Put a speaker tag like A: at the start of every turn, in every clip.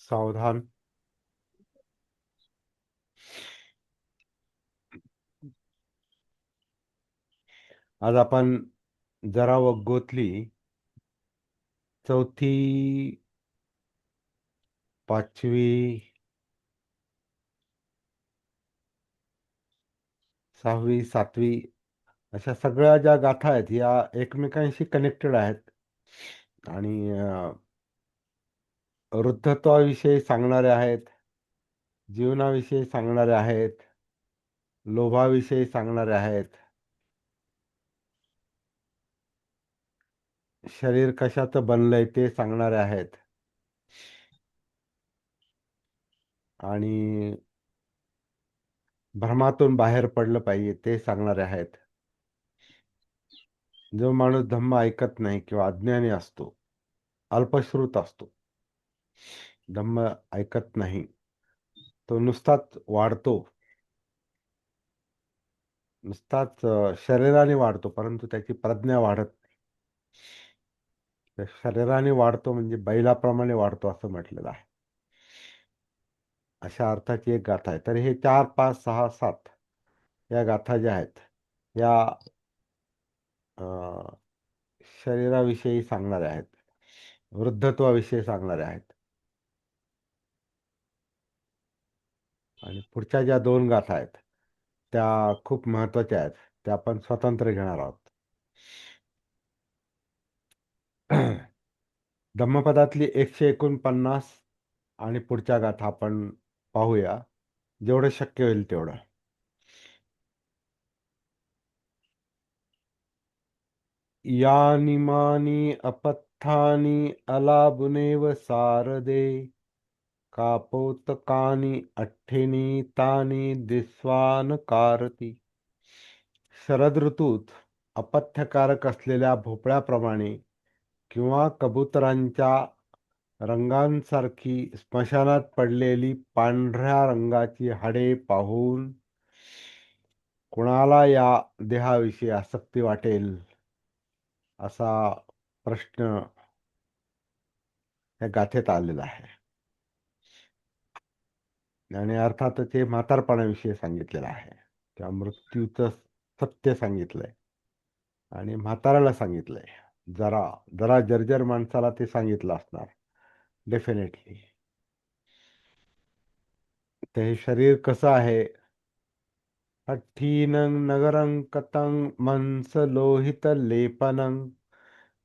A: सावधान. आज आपण जरा वगोतली चौथी, पाचवी, सहावी, सातवी अशा सगळ्या ज्या गाथा आहेत या एकमेकांशी कनेक्टेड आहेत. आणि वृद्धत्वाविषयी सांगणारे आहेत, जीवनाविषयी सांगणारे आहेत, लोभाविषयी सांगणारे आहेत, शरीर कशाचं बनलंय ते सांगणारे आहेत, आणि भ्रमातून बाहेर पडलं पाहिजे ते सांगणारे आहेत. जो माणूस धम्म ऐकत नाही किंवा अज्ञानी असतो, अल्पश्रुत असतो, धम्म ऐकत नाही, तो नुसताच वाढतो, नुसताच शरीराने वाढतो, परंतु त्याची प्रज्ञा वाढत नाही. शरीराने वाढतो म्हणजे बैलाप्रमाणे वाढतो असं म्हटलेलं आहे. अशा अर्थाची एक गाथा आहे. तर हे 4, 5, 6, 7 या गाथा ज्या आहेत या शरीराविषयी सांगणाऱ्या आहेत, वृद्धत्वाविषयी सांगणाऱ्या आहेत. आणि पुढच्या ज्या 2 गाथा आहेत त्या खूप महत्वाच्या आहेत. त्या आपण स्वतंत्र घेणार आहोत. धम्मपदातली 149 आणि पुढच्या गाथा आपण पाहूया, जेवढं शक्य होईल तेवढं. यानिमानी अपत्थानी अलाबुनेव सारदे, कापोतकानी अठ्ठिनी तानी दिस्वान कारती. शरद ऋतूत अपथ्यकारक असलेल्या भोपळ्याप्रमाणे किंवा कबुतरांच्या रंगांसारखी स्मशानात पडलेली पांढऱ्या रंगाची हाडे पाहून कुणाला या देहाविषयी आसक्ती वाटेल असा प्रश्न या गाथेत आलेला आहे. आणि अर्थातच ते म्हातारपणाविषयी सांगितलेलं आहे. त्या मृत्यूचं सत्य सांगितलंय आणि म्हाताऱ्याला सांगितलंय. जरा जरा जर्जर माणसाला ते सांगितलं असणार डेफिनेटली. ते शरीर कसं आहे? अठ्ठीनं नगरं कतं मंस लोहित लेपनं,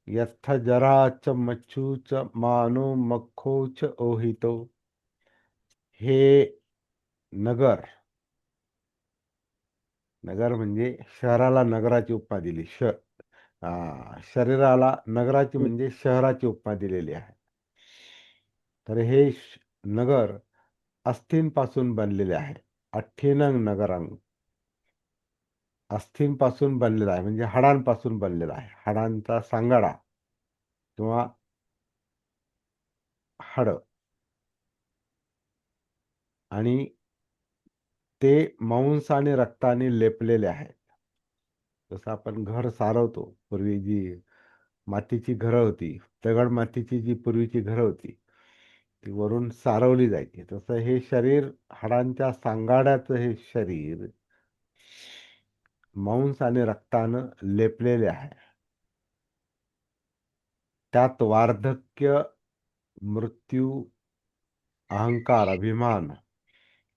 A: यत्थ जराच मच्छूच मानो मखोच ओहितो. हे नगर, नगर म्हणजे शहराला नगराची उपमा दिली. शरीराला नगराची म्हणजे शहराची उपमा दिलेली आहे. तर हे नगर अस्थींपासून बनलेले आहे. अठ्ठीनंग नगरंग, अस्थींपासून बनलेला आहे म्हणजे हाडांपासून बनलेला आहे. हाडांचा सांगाडा किंवा हाड, आणि ते मांस आणि रक्ताने लेपलेले आहेत. जसं आपण घर सारवतो, पूर्वी जी मातीची घरं होती, दगड मातीची जी पूर्वीची घरं होती ती वरून सारवली जायची, तसं हे शरीर, हाडांच्या सांगाड्याचं हे शरीर मांस आणि रक्तानं लेपलेले आहे. त्यात वार्धक्य, मृत्यू, अहंकार, अभिमान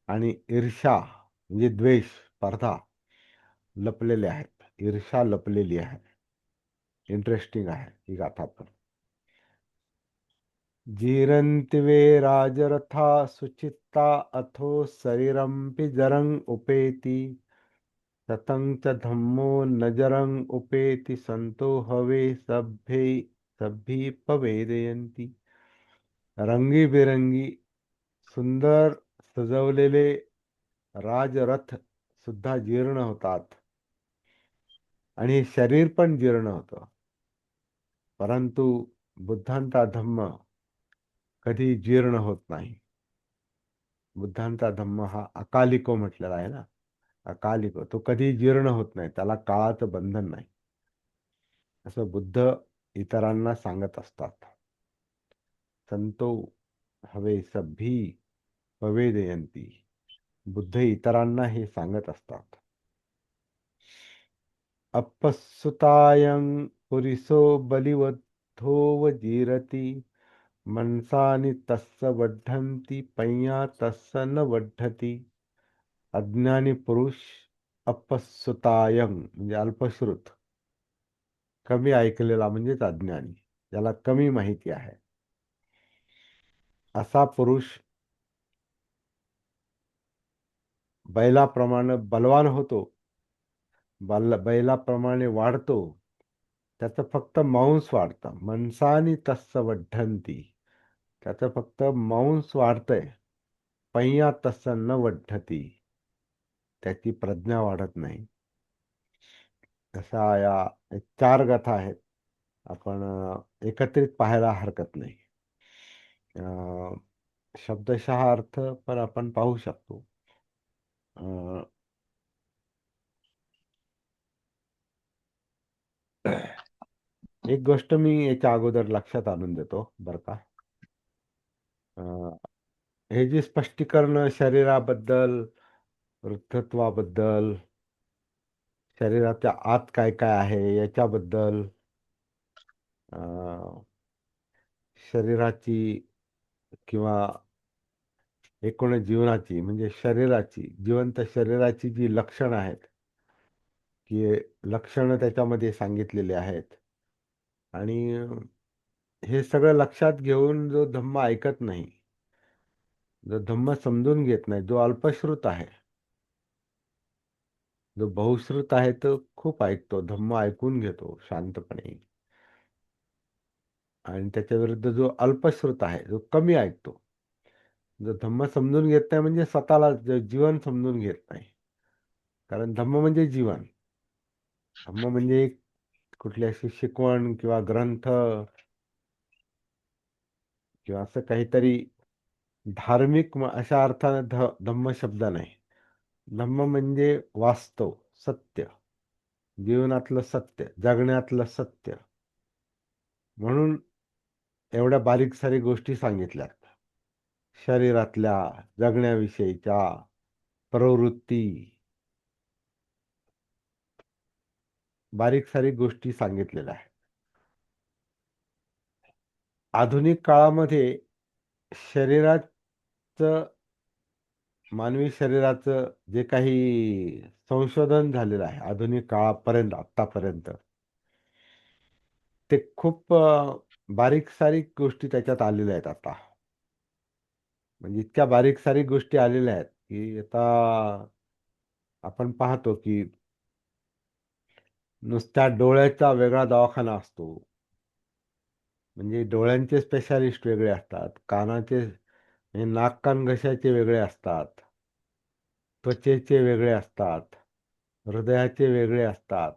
A: आणि ईर्ष्या म्हणजे द्वेष, स्पर्धा लपलेले आहेत. ईर्ष्या लपलेली आहे. इंटरेस्टिंग आहे ही गाथा पण. जीरन्तिवे राजरथा सुचित्ता अथो शरीरंपि जरं उपेति, ततं च धम्मो नजरं उपेति संतो हवे सभ्येपवेदयन्ति. रंगीबेरंगी सुंदर सजवलेले राजरथ सुद्धा जीर्ण होतात आणि शरीर पण जीर्ण होतं, परंतु बुद्धांचा धम्म कधी जीर्ण होत नाही. बुद्धांचा धम्म हा अकालिको म्हटलेला आहे ना, अकालिको, तो कधी जीर्ण होत नाही, त्याला काळाचं बंधन नाही, असं बुद्ध इतरांना सांगत असतात. संतो हवे सभी पवेदयंती. बुद्ध इतरांना हे सांगत असतात. अपसुतायं पुरिसो बलिवधोवजीरति मनसानि तस्स वढ्ढन्ति पय्या तस्स न वढ्ढति. अज्ञानी पुरुष अपसुतायं म्हणजे अल्पश्रुत, कमी ऐकलेला म्हणजेच अज्ञानी, ज्याला कमी माहिती आहे, असा पुरुष बैलाप्रमाणे बलवान होतो, बैलाप्रमाणे वाढतो. त्याचं फक्त मांस वाढतं. मनसानी तस्स वढ्ढन्ति, त्याचं फक्त मांस वाढतंय. पय्या तस्स न वढ्ढति, त्याची प्रज्ञा वाढत नाही. अशा या 4 कथा आहेत. आपण एकत्रित पाहायला हरकत नाही. शब्दशः अर्थ पण आपण पाहू शकतो. एक गोष्ट मी याच्या अगोदर लक्षात आणून देतो बरं का. हे जे स्पष्टीकरण शरीराबद्दल, वृद्धत्वाबद्दल, शरीराच्या आत काय काय आहे याच्याबद्दल, शरीराची किंवा एकूण जीवनाची म्हणजे शरीराची, जिवंत शरीराची जी लक्षणं आहेत, की लक्षणं त्याच्यामध्ये सांगितलेली आहेत. आणि हे सगळं लक्षात घेऊन जो धम्म ऐकत नाही, जो धम्म समजून घेत नाही, जो अल्पश्रुत आहे, जो बहुश्रुत आहे तो खूप ऐकतो, धम्म ऐकून घेतो शांतपणे. आणि त्याच्या विरुद्ध जो अल्पश्रुत आहे, जो कमी ऐकतो, जो धम्म समजून घेत नाही म्हणजे स्वतःला जीवन समजून घेत नाही. कारण धम्म म्हणजे जीवन. धम्म म्हणजे कुठली अशी शिकवण किंवा ग्रंथ किंवा असं काहीतरी धार्मिक अशा अर्थाने धम्म शब्द नाही. धम्म म्हणजे वास्तव, सत्य, जीवनातलं सत्य, जगण्यातलं सत्य. म्हणून एवढ्या बारीक सारी गोष्टी सांगितल्यात. शरीरातल्या, जगण्याविषयीच्या प्रवृत्ती, बारीक सारीक गोष्टी सांगितलेल्या आहेत. आधुनिक काळामध्ये शरीराचं, मानवी शरीराचं जे काही संशोधन झालेलं आहे आधुनिक काळापर्यंत, आतापर्यंत, ते खूप बारीक सारीक गोष्टी त्याच्यात आलेल्या आहेत आता. म्हणजे इतक्या बारीक सारीक गोष्टी आलेल्या आहेत की आता आपण पाहतो की नुसत्या डोळ्याचा वेगळा दवाखाना असतो. म्हणजे डोळ्यांचे स्पेशालिस्ट वेगळे असतात, कानाचे म्हणजे नाक कान घशाचे वेगळे असतात, त्वचेचे वेगळे असतात, हृदयाचे वेगळे असतात,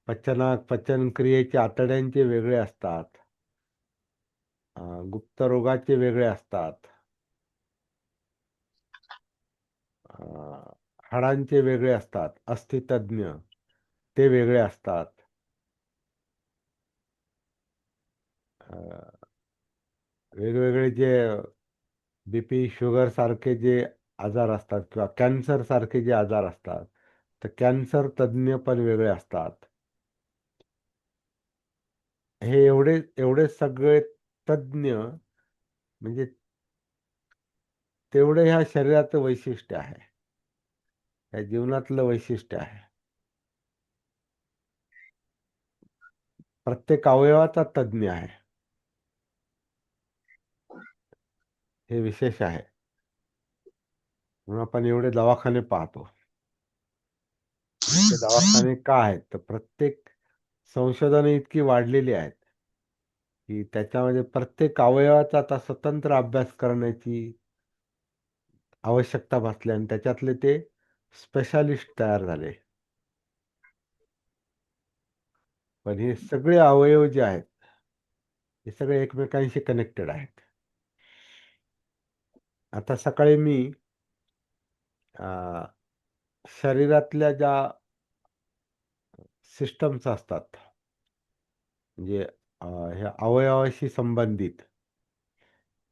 A: पचनक्रियेचे आतड्यांचे वेगळे असतात, गुप्तरोगाचे वेगळे असतात, हाडांचे वेगळे असतात, अस्थितज्ञ ते वेगळे असतात. वेगवेगळे जे बीपी, शुगर सारखे जे आजार असतात किंवा कॅन्सर सारखे जे आजार असतात, तर कॅन्सर तज्ञ पण वेगळे असतात. हे एवढे एवढे सगळे तज्ञ म्हणजे तेवढे ह्या शरीराचं वैशिष्ट्य आहे, या जीवनातलं वैशिष्ट्य आहे. प्रत्येक अवयवाचा तज्ञ आहे, हे विशेष आहे. म्हणून आपण एवढे दवाखाने पाहतो. ते दवाखाने का आहेत? तर प्रत्येक संशोधने इतकी वाढलेली आहेत की त्याच्यामध्ये प्रत्येक अवयवाचा आता स्वतंत्र अभ्यास करण्याची आवश्यकता भासली आणि त्याच्यातले ते स्पेशालिस्ट तयार झाले. पण हे सगळे अवयव जे आहेत, हे सगळे एकमेकांशी कनेक्टेड आहेत. आता सकाळी मी शरीरातल्या ज्या सिस्टम्स असतात, म्हणजे ह्या अवयवाशी संबंधित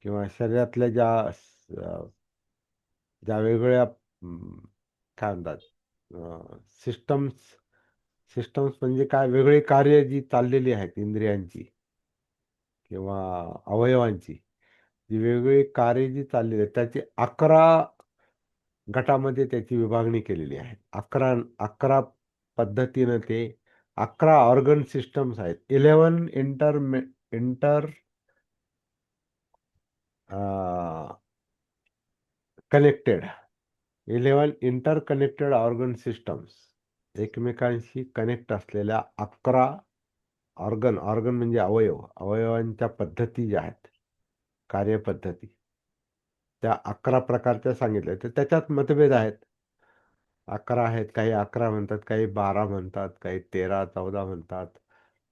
A: किंवा शरीरातल्या ज्या वेगवेगळ्या काय म्हणतात सिस्टम्स सिस्टम्स म्हणजे काय, वेगळी कार्य जी चाललेली आहेत इंद्रियांची किंवा अवयवांची, जी वेगवेगळी कार्य जी चाललेली आहेत त्याची 11 गटामध्ये त्याची विभागणी केलेली आहे. 11 11 पद्धतीनं ते 11 ऑर्गन सिस्टम्स आहेत. 11 inter connected 11 inter connected organ systems, एकमेकांशी कनेक्ट असलेल्या 11 ऑर्गन ऑर्गन म्हणजे अवयवांच्या पद्धती ज्या आहेत, कार्यपद्धती, त्या 11 प्रकारच्या सांगितल्या. तर त्याच्यात मतभेद आहेत. 11 आहेत, काही 11 म्हणतात, काही 12 म्हणतात, काही 13 14 म्हणतात.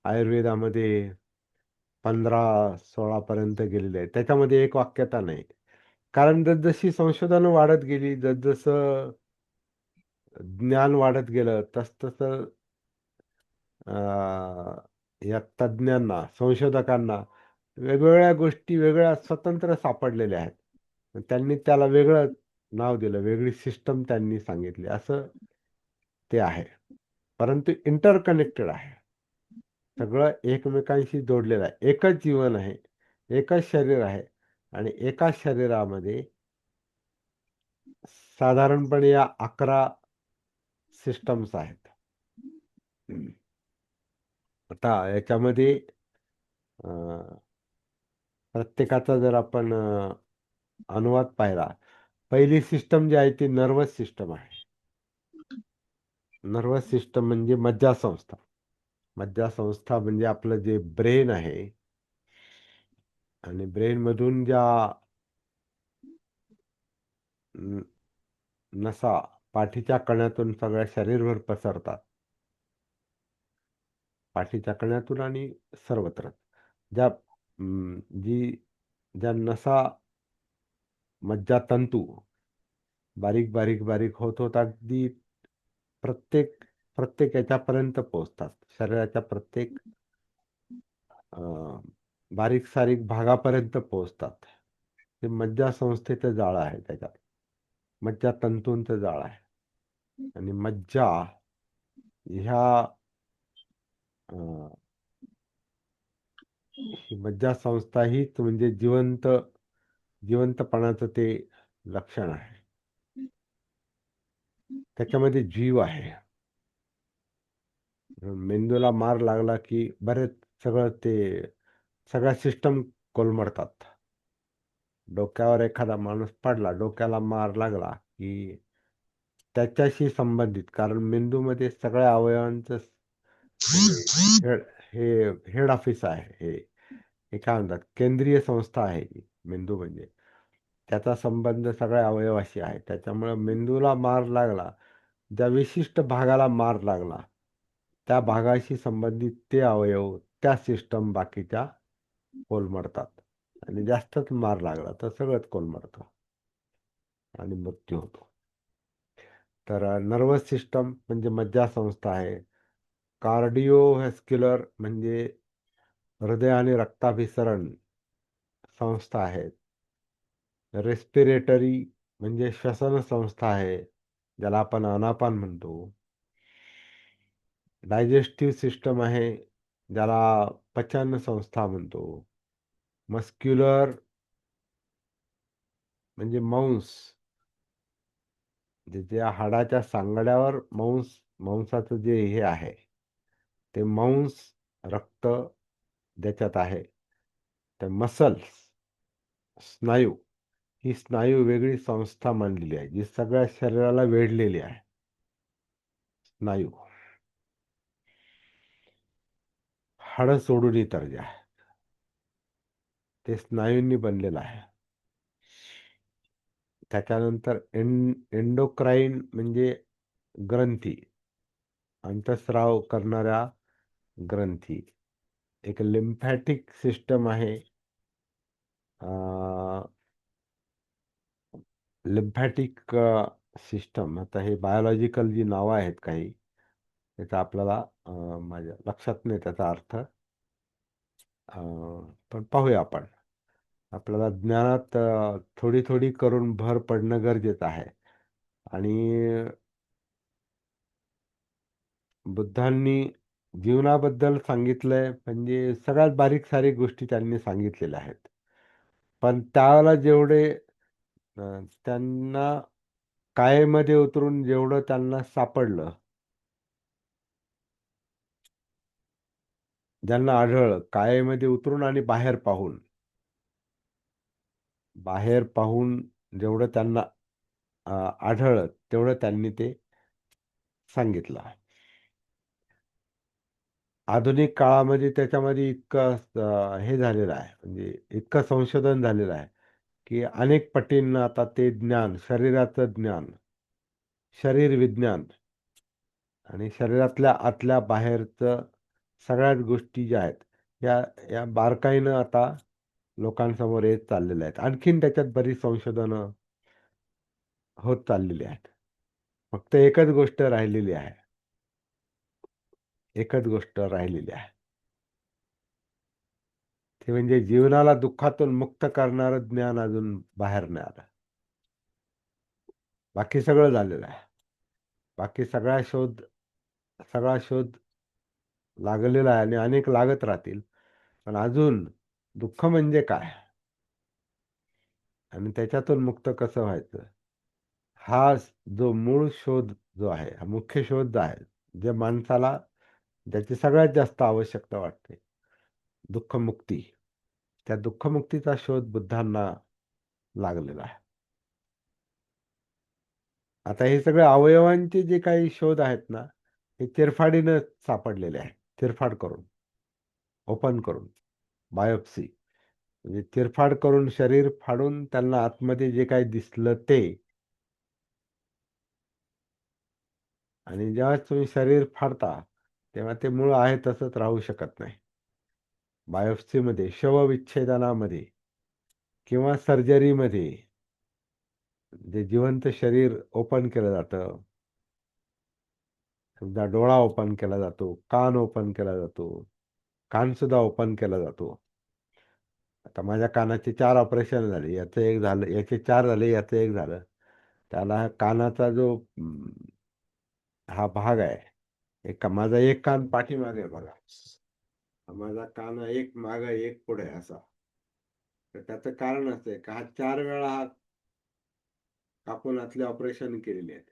A: आयुर्वेदामध्ये 15-16 पर्यंत गेलेले आहे. त्याच्यामध्ये एक वाक्यता नाही. कारण जसजशी संशोधन वाढत गेली, जसजसं ज्ञान वाढत गेलं, तसतसं या तज्ज्ञांना, संशोधकांना वेगवेगळ्या गोष्टी वेगळ्या स्वतंत्र सापडलेल्या आहेत. त्यांनी त्याला वेगळं नाव दिलं, वेगळी सिस्टम त्यांनी सांगितली, असं ते आहे. परंतु इंटरकनेक्टेड आहे. सगळं एकमेकांशी जोडलेलं आहे. एकच जीवन आहे, एकच शरीर आहे आणि एका शरीरामध्ये साधारणपणे या 11 सिस्टम्स आहेत. आता याच्यामध्ये प्रत्येकाचा जर आपण अनुवाद पाहिला, पहिली सिस्टम जी आहे ती नर्वस सिस्टम आहे. नर्वस सिस्टम म्हणजे मज्जासंस्था. मज्जासंस्था म्हणजे आपलं जे ब्रेन आहे आणि ब्रेनमधून ज्या नसा पाठीच्या कण्यातून सगळ्या शरीरभर पसरतात. पाठीच्या कण्यातून आणि सर्वत्र ज्या ज्या नसा, मज्जातंतू बारीक बारीक बारीक होत होत अगदी प्रत्येक प्रत्येक याच्यापर्यंत पोहोचतात. शरीराच्या प्रत्येक बारीक सारीक भागापर्यंत पोहोचतात. ते मज्जासंस्थेचं जाळं आहे त्याच्यात. मज्जातंतूंचं जाळं आहे. आणि मज्जा ह्या ही मज्जासंस्था हीच म्हणजे जिवंतपणाचं ते लक्षण आहे. त्याच्यामध्ये जीव आहे. मेंदूला मार लागला की बरेच सगळ्या सिस्टम कोलमडतात. डोक्यावर एखादा माणूस पडला, डोक्याला मार लागला की त्याच्याशी संबंधित, कारण मेंदूमध्ये सगळ्या अवयवांचं हेड हे हेड ऑफिस आहे. हे काय म्हणतात, केंद्रीय संस्था आहे ही मेंदू म्हणजे. त्याचा संबंध सगळ्या अवयवाशी आहे. त्याच्यामुळे मेंदूला मार लागला, ज्या विशिष्ट भागाला मार लागला त्या भागाशी संबंधित ते अवयव, त्या सिस्टम बाकीच्या कोलमडतात. आणि जास्तच मार लागला तर सगळंच कोलमडतं आणि मृत्यू होतो. तर नर्वस सिस्टम म्हणजे मज्जासंस्था आहे. कार्डिओव्हॅस्क्युलर म्हणजे हृदय आणि रक्ताभिसरण संस्था आहेत. रेस्पिरेटरी म्हणजे श्वसन संस्था आहे, ज्याला आपण आनापान म्हणतो. डायजेस्टिव्ह सिस्टम आहे, ज्याला पचन संस्था म्हणतो. मस्क्युलर म्हणजे मांस, ज्या हाडाच्या सांगाड्यावर मांसाचं जे हे आहे ते मांस, रक्त ज्याच्यात आहे ते मसल्स, स्नायू, ही स्नायू वेगळी संस्था मानलेली आहे, जी सगळ्या शरीराला वेढलेली आहे. स्नायू हाडं सोडून इतर जे आहे ते स्नायूंनी बनलेलं आहे. त्याच्यानंतर एंडोक्राईन म्हणजे ग्रंथी, अंतस्राव करणाऱ्या ग्रंथी. एक लिम्फॅटिक सिस्टम आहे. लिम्फॅटिक सिस्टम, आता हे बायोलॉजिकल जी नावं आहेत काही, त्याचा आपल्याला माझ्या लक्षात नाही त्याचा अर्थ, पण पाहूया आपण. आपल्याला ज्ञानात थोडी थोडी करून भर पडणं गरजेचं आहे. आणि बुद्धांनी जीवनाबद्दल सांगितलंय म्हणजे सगळ्यात बारीक सारीक गोष्टी त्यांनी सांगितलेल्या आहेत. पण त्यावेळेला जेवढे त्यांना कायेमध्ये उतरून जेवढं त्यांना सापडलं, ज्यांना आढळलं कायेमध्ये उतरून आणि बाहेर पाहून जेवढं त्यांना आढळलं तेवढं त्यांनी ते सांगितलं. आधुनिक काळामध्ये त्याच्यामध्ये इतकं हे झालेलं आहे, म्हणजे इतकं संशोधन झालेलं आहे की अनेक पटींना आता ते ज्ञान, शरीराचं ज्ञान, शरीर विज्ञान आणि शरीरातल्या आतल्या बाहेरचं सगळ्याच गोष्टी ज्या आहेत या या बारकाईनं आता लोकांसमोर येत चाललेल्या आहेत. आणखीन त्याच्यात बरीच संशोधनं होत चाललेली आहेत. फक्त एकच गोष्ट राहिलेली आहे. ते म्हणजे जीवनाला दुःखातून मुक्त करणारं ज्ञान अजून बाहेर नाही आलं. बाकी सगळं झालेलं आहे. बाकी सगळा शोध लागलेला आहे आणि अनेक लागत राहतील. पण अजून दुःख म्हणजे काय आणि त्याच्यातून मुक्त कसं व्हायचं, हा जो मूळ शोध जो आहे, हा मुख्य शोध जो आहे, जे माणसाला ज्याची सगळ्यात जास्त आवश्यकता वाटते, दुःखमुक्ती. त्या दुःखमुक्तीचा शोध बुद्धांना लागलेला आहे. आता हे सगळे अवयवांचे जे काही शोध आहेत ना, हे चिरफाडीनं सापडलेले आहेत. चिरफाड करून, ओपन करून, बायोप्सी म्हणजे चिरफाड करून शरीर फाडून त्यांना आतमध्ये जे काही दिसलं ते. आणि जेव्हा तुम्ही शरीर फाडता तेव्हा ते मूळ आहे तसंच राहू शकत नाही. बायोप्सीमध्ये, शवविच्छेदनामध्ये किंवा सर्जरीमध्ये जे जिवंत शरीर ओपन केलं जातं, समजा डोळा ओपन केला जातो, कान ओपन केला जातो, कान सुद्धा ओपन केला जातो. आता माझ्या कानाचे 4 ऑपरेशन झाले, याचं एक झालं, याचे 4 झाले, याचं एक झालं. त्याला कानाचा जो हा भाग आहे, माझा एक कान पाठीमागे आहे बघा, हा माझा कान एक माग एक पुढे असा. तर त्याचं कारण असं आहे का हा 4 वेळा हा कापून आतले ऑपरेशन केलेले आहेत.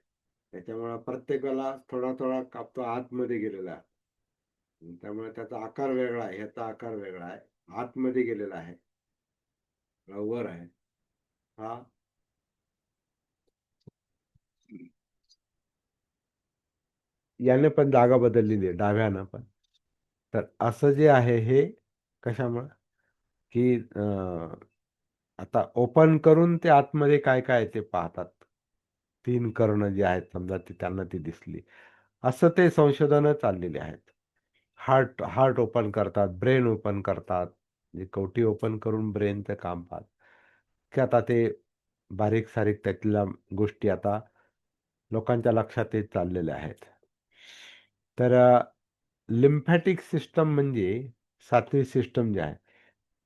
A: त्याच्यामुळे प्रत्येकाला थोडा थोडा कापतो आतमध्ये गेलेला आहे. त्यामुळे त्याचा आकार वेगळा आहे, ह्याचा आकार वेगळा आहे, आतमध्ये गेलेला आहे, वर आहे हा. याने पण जागा बदललेली आहे, डाव्यानं पण. तर असं जे आहे हे कशामुळे की आता ओपन करून ते आतमध्ये काय काय ते पाहतात. 3 कर्ण जे आहेत समजा ते त्यांना ती दिसली. असं ते संशोधनं चाललेली आहेत. हार्ट हार्ट ओपन करतात, ब्रेन ओपन करतात, म्हणजे कवटी ओपन करून ब्रेनचं काम पाहतात, की आता ते बारीक सारीक त्यातल्या गोष्टी आता लोकांच्या लक्षात येत चाललेल्या आहेत. तर लिम्फॅटिक सिस्टम म्हणजे 7वी सिस्टम जे आहे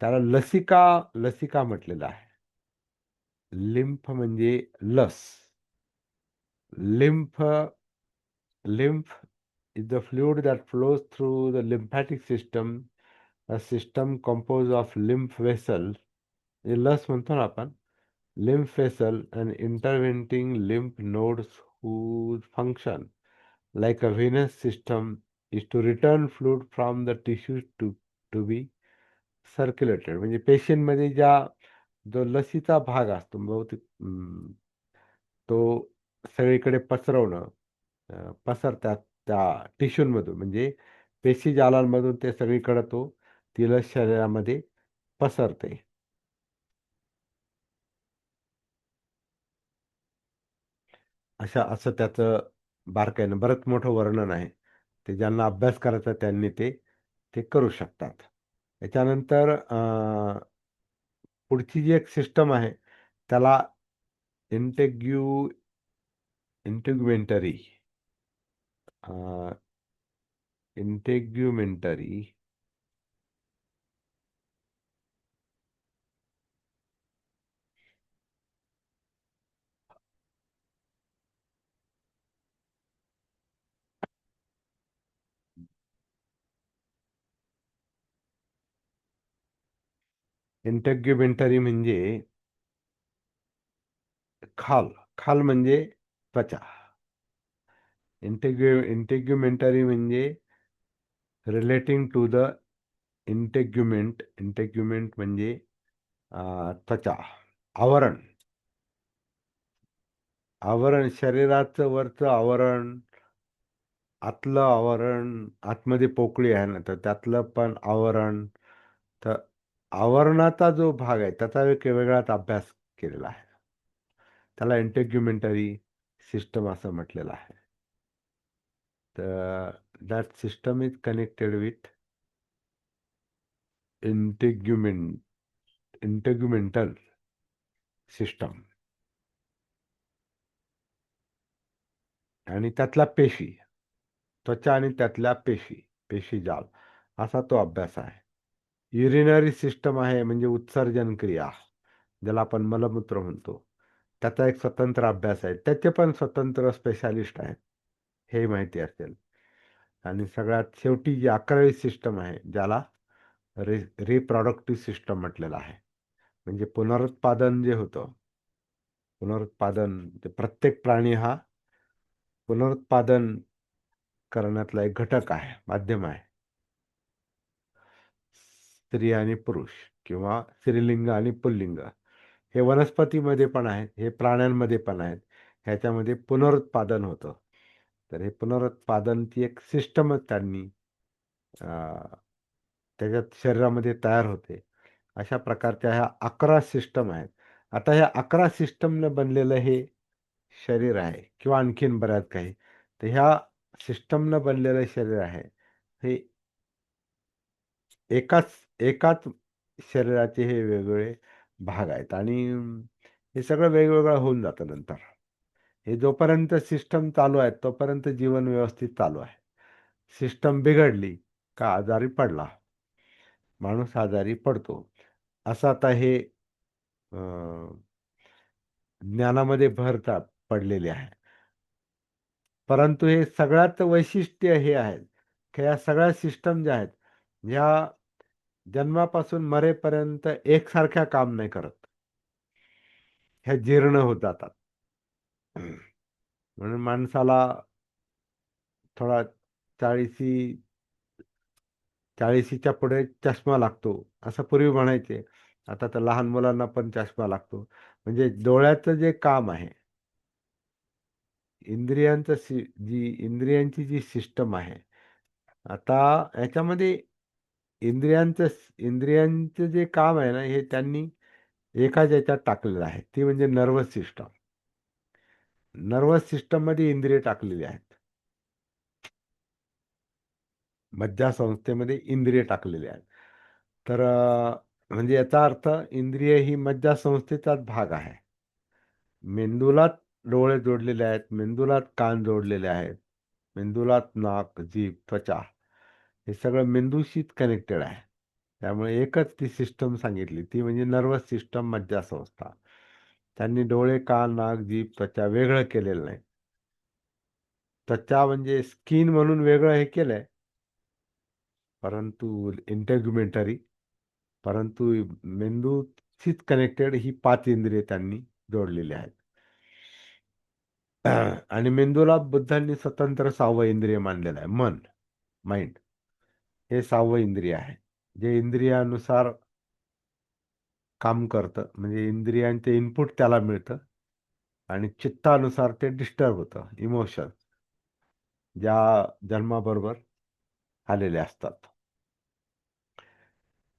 A: त्याला लसिका लसिका म्हटलेलं आहे. लिम्फ म्हणजे लस. Lymph lymph is the fluid that flows through the lymphatic system, a system composed of lymph vessels, हे लस म्हणतो ना आपण, lymph vessel and intervening lymph nodes whose function, like a venous system, is to return fluid from the tissues to be circulated. म्हणजे पेशींमध्ये जो लसीचा भाग असतो बहुतेक तो सगळीकडे पसरवणं, पसरतात त्या टिश्यूंमधून, म्हणजे पेशी जालांमधून ते सगळीकडे ती लस शरीरामध्ये पसरते. असं त्याचं बारकाईनं बरंच मोठं वर्णन आहे. ते ज्यांना अभ्यास करायचा त्यांनी ते ते करू शकतात. त्याच्यानंतर पुढची जी एक सिस्टम आहे त्याला इंटेग्यू इंटिग्युमेंटरी इंटेग्युमेंटरी इंटेग्युमेंटरी म्हणजे खाल. खाल म्हणजे त्वचा. इंटेग्युमेंटरी म्हणजे रिलेटिंग टू द इंटेग्युमेंट. इंटेग्युमेंट म्हणजे त्वचा, आवरण. आवरण, शरीराचं वरचं आवरण, आतलं आवरण. आतमध्ये पोकळी आहे ना, तर त्यातलं पण आवरण. तर आवरणाचा जो भाग आहे त्याचा एक वेगळाच अभ्यास केलेला आहे. त्याला इंटेग्युमेंटरी सिस्टम असं म्हटलेलं आहे. तर that system is connected with integumental system. आणि त्यातल्या पेशी, त्वचा आणि त्यातल्या पेशी, पेशीजाल, असा तो अभ्यास आहे. युरिनरी सिस्टम आहे म्हणजे उत्सर्जन क्रिया, ज्याला आपण मलमूत्र म्हणतो. त्याचा एक स्वतंत्र अभ्यास आहे. त्याचे पण स्वतंत्र स्पेशालिस्ट आहेत, हे माहिती असेल. आणि सगळ्यात शेवटी जी 11वी सिस्टम आहे, ज्याला रिप्रोडक्टिव्ह सिस्टम म्हटलेलं आहे. म्हणजे पुनरुत्पादन जे होतं, पुनरुत्पादन, ते प्रत्येक प्राणी हा पुनरुत्पादन करण्यातला एक घटक आहे, माध्यम आहे. स्त्री आणि पुरुष किंवा स्त्रीलिंग आणि पुल्लिंग हे वनस्पतीमध्ये पण आहेत, हे प्राण्यांमध्ये पण आहेत. ह्याच्यामध्ये पुनरुत्पादन होतं. तर हे पुनरुत्पादनची एक सिस्टमच त्यांनी त्याच्यात शरीरामध्ये तयार होते. अशा प्रकारच्या ह्या 11 सिस्टम आहेत. आता ह्या 11 सिस्टमनं बनलेलं हे शरीर आहे किंवा आणखीन बऱ्याच काही. तर ह्या सिस्टमनं बनलेलं शरीर आहे हे एकाच एकाच शरीराचे हे वेगवेगळे भाग आहेत. आणि हे सगळं वेगवेगळं होऊन जातं नंतर. हे जोपर्यंत सिस्टम चालू आहे तोपर्यंत जीवन व्यवस्थित चालू आहे. सिस्टम बिघडली का आजारी पडला, माणूस आजारी पडतो. असं आता हे ज्ञानामध्ये भर पडलेली आहे. परंतु हे सगळ्यात वैशिष्ट्य हे आहे की या सगळ्या सिस्टम ज्या आहेत, ह्या जन्मापासून मरेपर्यंत एकसारख्या काम नाही करत. ह्या जीर्ण होत जातात. म्हणून माणसाला थोडा 40 40च्या पुढे चष्मा लागतो, असं पूर्वी म्हणायचे. आता तर लहान मुलांना पण चष्मा लागतो. म्हणजे डोळ्याचं जे काम आहे, इंद्रियांचं इंद्रियांची जी सिस्टम आहे, आता याच्यामध्ये इंद्रियांचं जे काम आहे ना, हे त्यांनी एकाच याच्यात टाकलेलं आहे, ती म्हणजे नर्वस सिस्टम. नर्वस सिस्टम मध्ये इंद्रिय टाकलेली आहेत. मज्जासंस्थेमध्ये इंद्रिय टाकलेले आहेत. तर म्हणजे याचा अर्थ इंद्रिय ही मज्जासंस्थेचाच भाग आहे. मेंदूलाच डोळे जोडलेले आहेत, मेंदूलाच कान जोडलेले आहेत, मेंदूलाच नाक, जीभ, त्वचा, हे सगळं मेंदूशीच कनेक्टेड आहे. त्यामुळे एकच ती सिस्टम सांगितली, ती म्हणजे नर्वस सिस्टम, मज्जासंस्था. त्यांनी डोळे, कान, नाक, जीभ, त्वचा वेगळं केलेलं नाही. त्वचा म्हणजे स्किन म्हणून वेगळं हे केलंय, परंतु इंटेग्युमेंटरी, परंतु मेंदूशीच कनेक्टेड ही 5 इंद्रिय त्यांनी जोडलेली आहेत. आणि मेंदूला बुद्धांनी स्वतंत्र 6वं इंद्रिय मानलेलं आहे, मन, माइंड. हे 6वं इंद्रिय आहे, जे इंद्रियानुसार काम करतं. म्हणजे इंद्रियांचे इनपुट त्याला मिळतं आणि चित्तानुसार ते डिस्टर्ब होतं. इमोशन ज्या जन्माबरोबर आलेले असतात.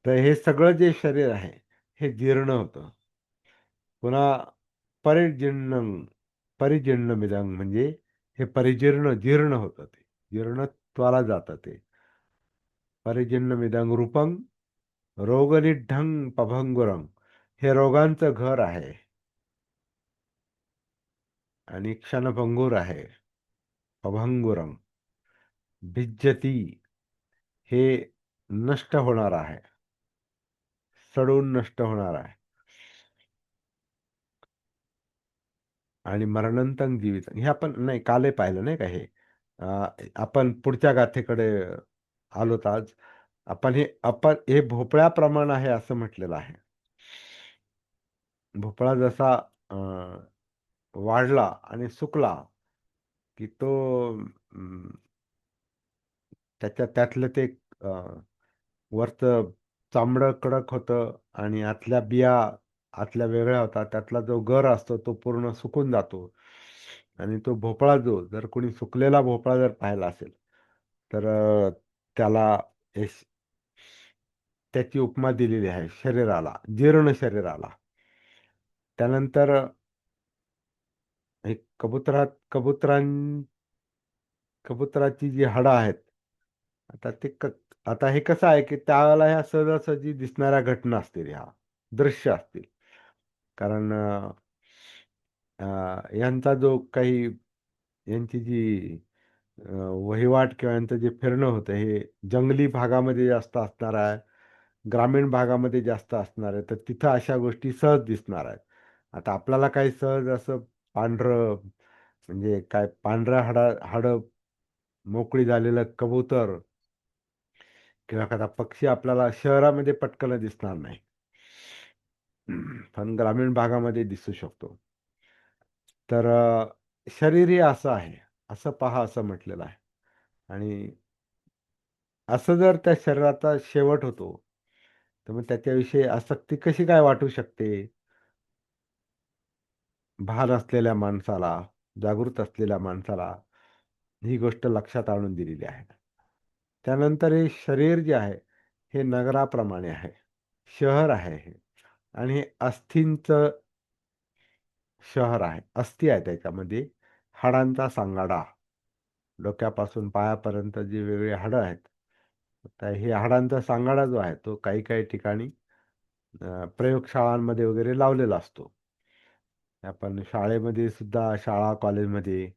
A: तर हे सगळं जे शरीर आहे हे जीर्ण होतं. पुन्हा परिजीर्ण परिजीर्णमिदं म्हणजे हे जीर्ण होतं, ते जीर्णत्वाला जातं. ते परिजीर्णमिदं रूपं रोगनिढ्ढं पभंगुरं, हे रोगांचं घर आहे आणि क्षणभंगूर आहे. पभंगुरं भिज्जती, हे नष्ट होणार आहे, सडून नष्ट होणार आहे. आणि मरणंतं जीवित, हे आपण नाही कालही पाहिलं नाही का हे. आपण पुढच्या गाथेकडे आलोत आज. आपण हे भोपळ्याप्रमाणे आहे असं म्हटलेलं आहे. भोपळा जसा वाढला आणि सुकला की तो त्यातलं ते वरचं चामडं कडक होतं आणि आतल्या बिया आतल्या वेगळ्या होतात. त्यातला जो गर असतो तो पूर्ण सुकून जातो. आणि तो भोपळा जो जर कोणी सुकलेला भोपळा जर पाहिला असेल तर त्याला एक त्याची उपमा दिलेली आहे शरीराला, जीर्ण शरीराला. त्यानंतर एक कबुतराची जी हाडं आहेत, आता ते आता हे कसं आहे की त्यावेळेला ह्या सहजासहजी दिसणाऱ्या घटना असतील, ह्या दृश्य असतील. कारण अ, यांचा जो काही यांची जी वहिवाट किंवा यांचं जे फिरणं होतं हे जंगली भागामध्ये जास्त असणार आहे, ग्रामीण भागामध्ये जास्त असणार आहे, तर तिथं अशा गोष्टी सहज दिसणार आहेत. आता आपल्याला काही सहज असं पांढरं म्हणजे काय पांढऱ्या हाडं मोकळी झालेलं कबूतर किंवा एखादा पक्षी आपल्याला शहरामध्ये पटकन दिसणार नाही. पण ग्रामीण भागामध्ये दिसू शकतो. तर शरीर हे असं आहे, असं पहा असं म्हटलेलं आहे. आणि असं जर त्या शरीराचा शेवट होतो, तर मग त्याच्याविषयी आसक्ती कशी काय वाटू शकते? भान असलेल्या माणसाला, जागृत असलेल्या माणसाला ही गोष्ट लक्षात आणून दिलेली आहे. त्यानंतर हे शरीर जे आहे, हे नगराप्रमाणे आहे. शहर आहे हे आणि हे अस्थींचं शहर आहे. अस्थी आहे त्याच्यामध्ये, हाडांचा सांगाडा. डोक्यापासून पायापर्यंत जी वेगळी हाडं आहेत. तर हे हाडांचा सांगाडा जो आहे, तो काही-काही ठिकाणी प्रयोगशाळांमध्ये वगैरे लावलेला असतो. आपण शाळेमध्ये सुद्धा शाळा, कॉलेजमध्ये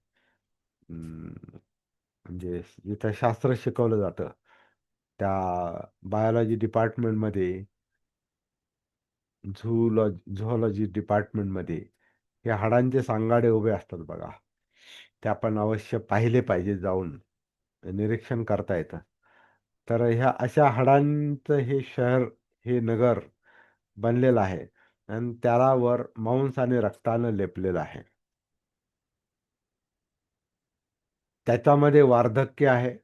A: म्हणजे जिथं शास्त्र शिकवलं जातं, त्या बायोलॉजी डिपार्टमेंटमध्ये, झूलॉजी डिपार्टमेंटमध्ये हे हाडांचे सांगाडे उभे असतात बघा. ते आपण अवश्य पाहिले पाहिजे जाऊन. निरीक्षण करता येतं. तर ह्या अशा हाडांचं हे शहर, हे नगर बनलेलं आहे आणि त्याला वर मांस आणि रक्तानं लेपलेलं आहे. त्याच्यामध्ये वार्धक्य आहे.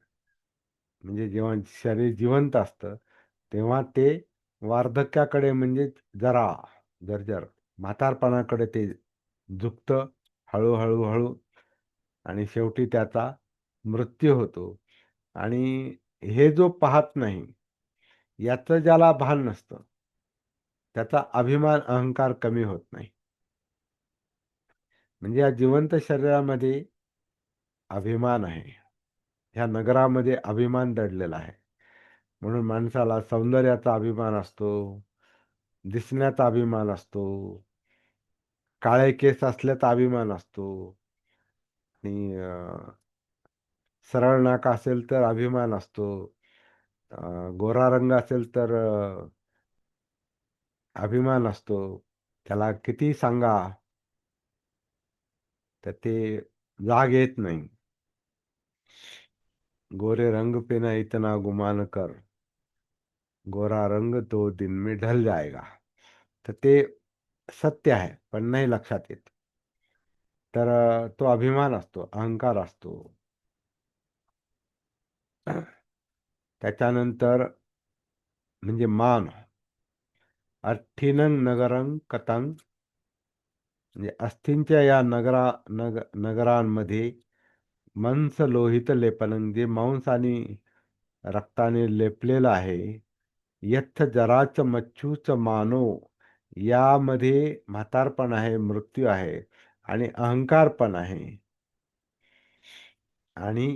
A: म्हणजे जेव्हा शरीर जिवंत असतं, तेव्हा ते वार्धक्याकडे म्हणजे जरा जर्जर म्हातारपणाकडे ते झुकतं हळू-हळू, हळू आणि शेवटी त्याचा मृत्यू होतो. आणि हे जो पाहत नाही, याचं ज्याला भान नसतं, त्याचा अभिमान, अहंकार कमी होत नाही. म्हणजे या जिवंत शरीरामध्ये अभिमान आहे. ह्या नगरामध्ये अभिमान दडलेला आहे. म्हणून माणसाला सौंदर्याचा अभिमान असतो, दिसण्याचा अभिमान असतो, काळे केस असल्याचा अभिमान असतो आणि सरळ नाक असेल तर अभिमान असतो. गोरा रंग असेल तर अभिमान असतो. त्याला कितीही सांगा, तर ते जाग येत नाही. गोरे रंग पे ना इतना गुमान कर, गोरा रंग तो दिन में ढल जाएगा. तर ते सत्य आहे, पण नाही लक्षात येत. तर तो अभिमान असतो, अहंकार असतो. त्याच्यानंतर म्हणजे मान. अठ्ठीनं नगरं कथं म्हणजे अस्थींच्या या नगरांमध्ये मंस लोहित लेपनं, जे मांस आणि रक्ताने लेपलेलं आहे. यथ जराच मच्छूच मानो, यामध्ये म्हातारपण आहे, मृत्यू आहे आणि अहंकार पण आहे. आणि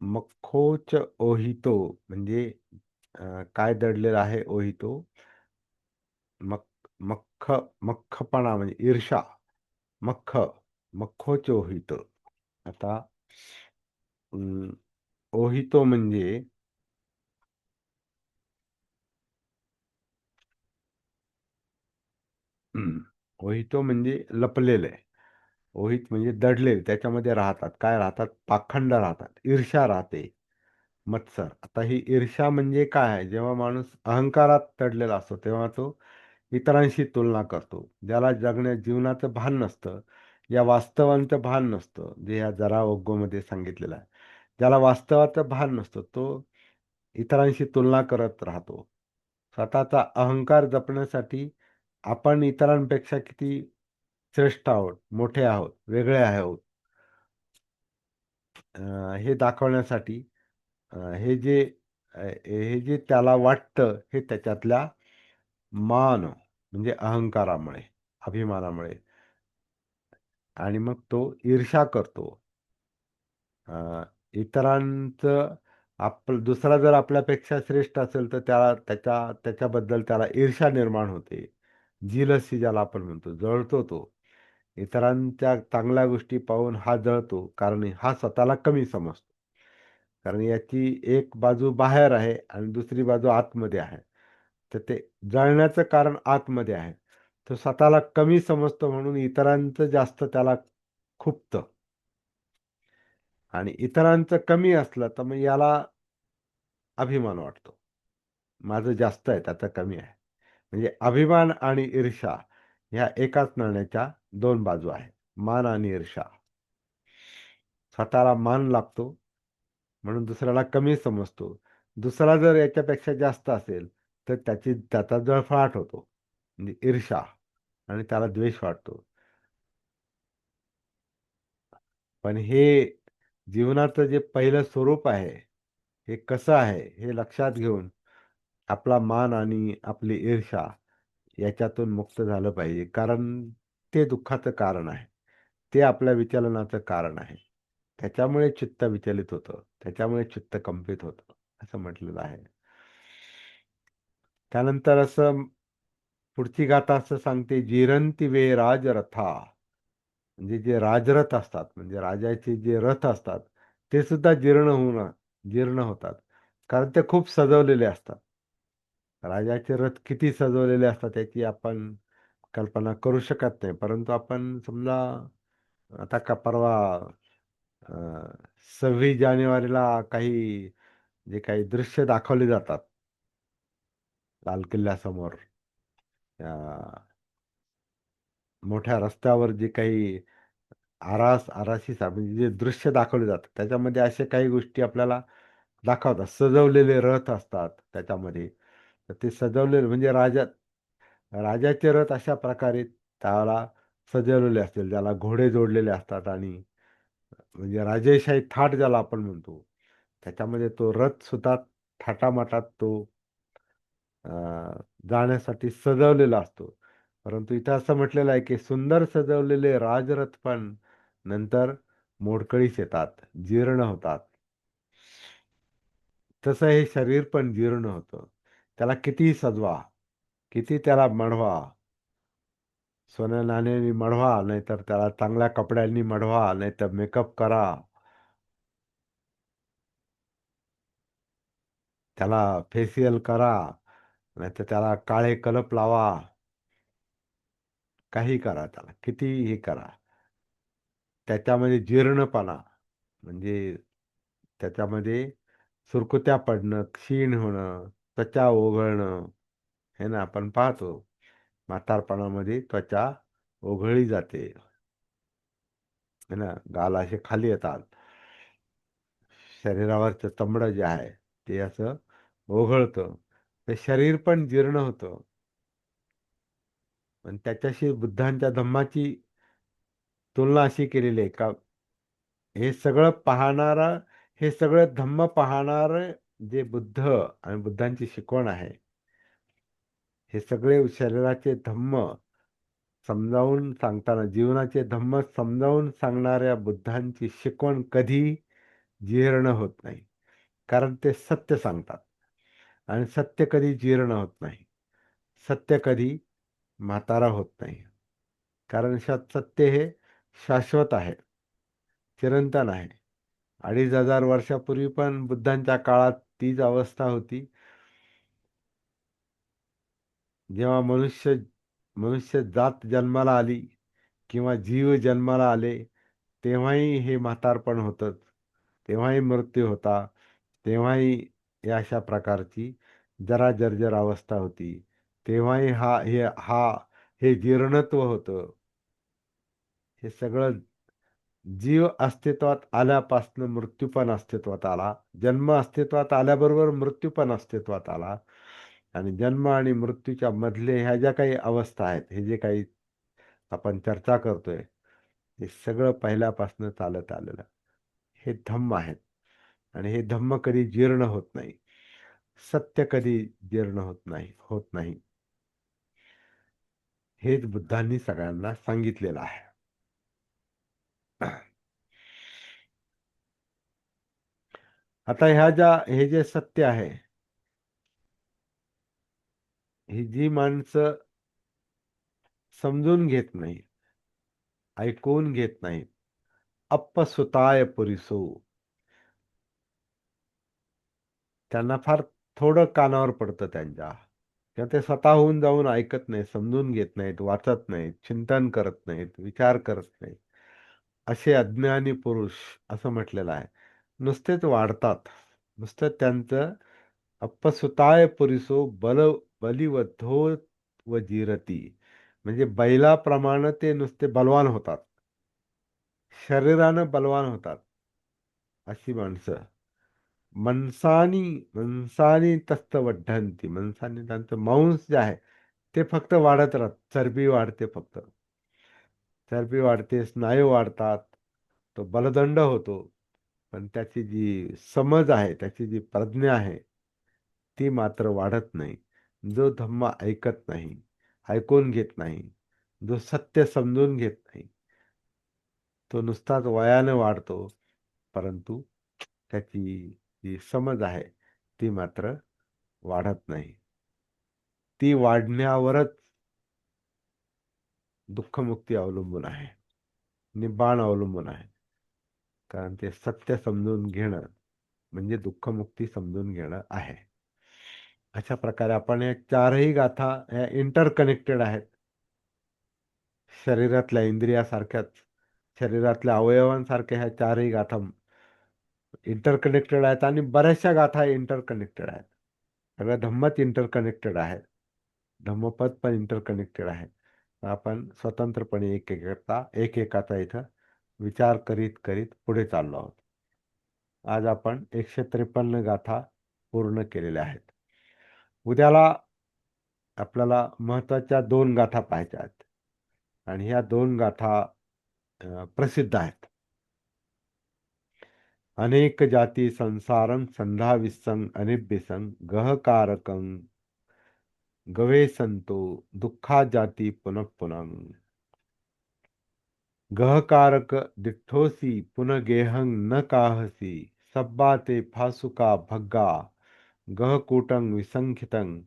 A: मखोच ओहितो म्हणजे काय दडलेला आहे ओहितो, मख मख्खपणा म्हणजे ईर्षा. मख्ख मखोच ओहितो. आता अं, ओहितो म्हणजे ओहितो म्हणजे लपलेलं आहे. ओहित म्हणजे दडलेले, त्याच्यामध्ये राहतात. काय राहतात? पाखंड राहतात, ईर्ष्या राहते, मत्सर. आता ही ईर्ष्या म्हणजे काय आहे? जेव्हा माणूस अहंकारात दडलेला असतो, तेव्हा तो इतरांशी तुलना करतो, ज्याला जीवनाचं भान नसतं, या वास्तवांचं भान नसतं, जे या जरा मध्ये सांगितलेलं आहे. ज्याला वास्तवाचं भान नसतं तो इतरांशी तुलना करत राहतो. स्वतःचा अहंकार जपण्यासाठी आपण इतरांपेक्षा किती श्रेष्ठ आहोत, मोठे आहोत, वेगळे आहोत, हे दाखवण्यासाठी हे जे त्याला वाटतं हे त्याच्यातल्या मान म्हणजे अहंकारामुळे, अभिमानामुळे, आणि मग तो ईर्ष्या करतो. अ, इतरांचं दुसरा जर आपल्यापेक्षा श्रेष्ठ असेल तर त्याच्याबद्दल त्याला ईर्ष्या निर्माण होते. जीलसी ज्याला आपण म्हणतो, जळतो तो. इतरांच्या चांगल्या गोष्टी पाहून हा जळतो, कारण हा स्वतःला कमी समजतो. कारण याची एक बाजू बाहेर आहे आणि दुसरी बाजू आतमध्ये आहे. तर ते जळण्याचं कारण आतमध्ये आहे. तो स्वतःला कमी समजतो म्हणून इतरांचं जास्त त्याला खुपतं. आणि इतरांचं कमी असलं तर मग याला अभिमान वाटतो. माझं जास्त आहे, त्याचं कमी आहे. म्हणजे अभिमान आणि ईर्ष्या ह्या एकाच नाण्याच्या दोन बाजू आहेत. मान आणि ईर्ष्या. स्वतःला मान लागतो म्हणून दुसऱ्याला कमी समजतो. दुसरा जर याच्यापेक्षा जास्त असेल तर त्याचा जळफळाट होतो. म्हणजे ईर्ष्या, आणि त्याला द्वेष वाटतो. पण हे जीवनाचं जे पहिलं स्वरूप आहे, हे कसं आहे हे लक्षात घेऊन आपला मान आणि आपली ईर्ष्या याच्यातून मुक्त झालं पाहिजे. कारण ते दुःखाचं कारण आहे. ते आपल्या विचलनाचं कारण आहे. त्याच्यामुळे चित्त विचलित होतं. त्याच्यामुळे चित्त कंपित होतं, असं म्हटलेलं आहे. त्यानंतर असं पुढची गाथा असं सांगते, जिरंती वे राजरथा. म्हणजे जे राजरथ असतात, म्हणजे राजाचे जे रथ असतात, ते सुद्धा जीर्ण होतात. कारण ते खूप सजवलेले असतात. राजाचे रथ किती सजवलेले असतात याची आपण कल्पना करू शकत नाही. परंतु आपण समजा आता का परवा अ, 26 जानेवारीला जे काही दृश्य दाखवले जातात लाल किल्ल्यासमोर, मोठ्या रस्त्यावर जे काही म्हणजे जे दृश्य दाखवले जातात, त्याच्यामध्ये अशा काही गोष्टी आपल्याला दाखवतात. सजवलेले रथ असतात त्याच्यामध्ये. तर ते सजवलेले म्हणजे राजाचे रथ अशा प्रकारे त्याला सजवलेले असतील. ज्याला घोडे जोडलेले असतात आणि म्हणजे राजेशाही थाट ज्याला आपण म्हणतो. त्याच्यामध्ये तो रथ सुद्धा थाटामाटात तो अ, जाण्यासाठी सजवलेला असतो. परंतु इथं असं म्हटलेलं आहे, की सुंदर सजवलेले राजरथ पण नंतर मोडकळीस येतात, जीर्ण होतात. तसं हे शरीर पण जीर्ण होतं. त्याला कितीही सजवा, किती त्याला मढवा, सोन्या नाण्यानी मढवा, नाहीतर त्याला चांगल्या कपड्यांनी मढवा, नाहीतर मेकअप करा, त्याला फेशियल करा, नाहीतर त्याला काळे कलप लावा, काही करा त्याला, कितीही करा. त्याच्यामध्ये जीर्णपणा म्हणजे त्याच्यामध्ये सुरकुत्या पडणं, क्षीण होणं, त्वचा ओघळणं, हे ना आपण पाहतो. म्हातारपणामध्ये त्वचा ओघळली जाते. है ना, गाल असे खाली येतात. शरीरावरचं चमडं जे आहे ते असं ओघळतं. ते शरीर पण जीर्ण होतं. पण त्याच्याशी बुद्धांच्या धम्माची तुलना अशी केलेली आहे का, हे सगळं हे सगळं धम्म पाहणार जे बुद्ध आणि बुद्धांची शिकवण आहे, हे सगळे शरीराचे धम्म समजावून सांगताना, जीवनाचे धम्म समजावून सांगणाऱ्या बुद्धांची शिकवण कधी जीर्ण होत नाही. कारण ते सत्य सांगतात आणि सत्य कधी जीर्ण होत नाही. सत्य कधी म्हातारा होत नाही. कारण सत्य हे शाश्वत आहे, चिरंतन आहे. 2500 वर्षापूर्वी पण बुद्धांच्या काळात तीच अवस्था होती. जेव्हा मनुष्य जात जन्माला आली किंवा जीव जन्माला आले, तेव्हाही हे म्हातारपण होतंच. तेव्हाही मृत्यू होता. तेव्हाही या अशा प्रकारची जरा जर्जर अवस्था होती. तेव्हाही हे जीर्णत्व होतं. हे सगळं जीव अस्तित्वात आल्यापासनं मृत्यू पण अस्तित्वात आला. जन्म अस्तित्वात आल्याबरोबर मृत्यू पण अस्तित्वात आला. आणि जन्म आणि मृत्यूच्या मधले ह्या ज्या काही अवस्था आहेत, हे जे काही आपण चर्चा करतोय, हे सगळं पहिल्यापासून चालत आलेलं हे धम्म आहेत. आणि हे धम्म कधी जीर्ण होत नाही. सत्य कधी जीर्ण होत नाही. हेच बुद्धांनी सगळ्यांना सांगितलेलं आहे. आता हे जे सत्य आहे, ही जी माणसं समजून घेत नाही, ऐकून घेत नाही, अप्पसुताय पुरिसो, त्यांना फार थोडं कानावर पडतं त्यांच्या, किंवा ते स्वतःहून जाऊन ऐकत नाही, समजून घेत नाहीत, वाचत नाहीत, चिंतन करत नाहीत, विचार करत नाहीत, असे अज्ञानी पुरुष असं म्हटलेलं आहे. नुसतेच वाढतात. नुसतं त्यांचं अप्पसुताय पुरिसो बलिवधो व जिरती, म्हणजे बैलाप्रमाणे ते नुसते बलवान होतात, शरीरानं बलवान होतात, अशी माणसं. मनसानी मनसानी तस्त वढ्ढंती, मनसानी त्यांचं मांस जे आहे ते फक्त वाढत राहत, चरबी वाढते, फक्त चरबी वाढते, स्नायू वाढतात, तो बलदंड होतो. पण त्याची जी समज आहे, त्याची जी प्रज्ञा आहे, ती मात्र वाढत नाही. जो धम्म ऐकत नाही, ऐकून घेत नाही, जो सत्य समजून घेत नाही, तो नुसताच वयाने वाढतो, परंतु त्याची जी समज आहे ती मात्र वाढत नाही. ती वाढण्यावरच दुःखमुक्ती अवलंबून आहे, निब्बाण अवलंबून आहे. कारण ते सत्य समजून घेणं म्हणजे दुःखमुक्ती समजून घेणं आहे. अशा प्रकारे आपण या चारही गाथा या इंटरकनेक्टेड आहेत. शरीरातल्या इंद्रियासारख्याच, शरीरातल्या अवयवांसारख्या ह्या चारही गाथा इंटरकनेक्टेड आहेत, आणि बऱ्याचशा गाथा इंटरकनेक्टेड आहेत. सगळ्या धम्मच इंटरकनेक्टेड आहेत. धम्मपद पण इंटरकनेक्टेड आहे. आपण स्वतंत्रपणे एकेकाचा इथं विचार करीत करीत पुढे चाललो आहोत. आज आपण 153 गाथा पूर्ण केलेल्या आहेत. उद्याला आपल्याला महत्वाच्या 2 गाथा पाहायच्या आहेत, आणि ह्या 2 गाथा प्रसिद्ध आहेत. अनेक जाती संसारं संधाविस्सं अनिब्बिसं गहकारकं गवेसंतो दुःखा जाती पुनः पुनः, गहकारक दिठ्ठोसी पुनगेहं न काहसी, सब्बा ते फासुका भग्गा गहकूटं विसंखितं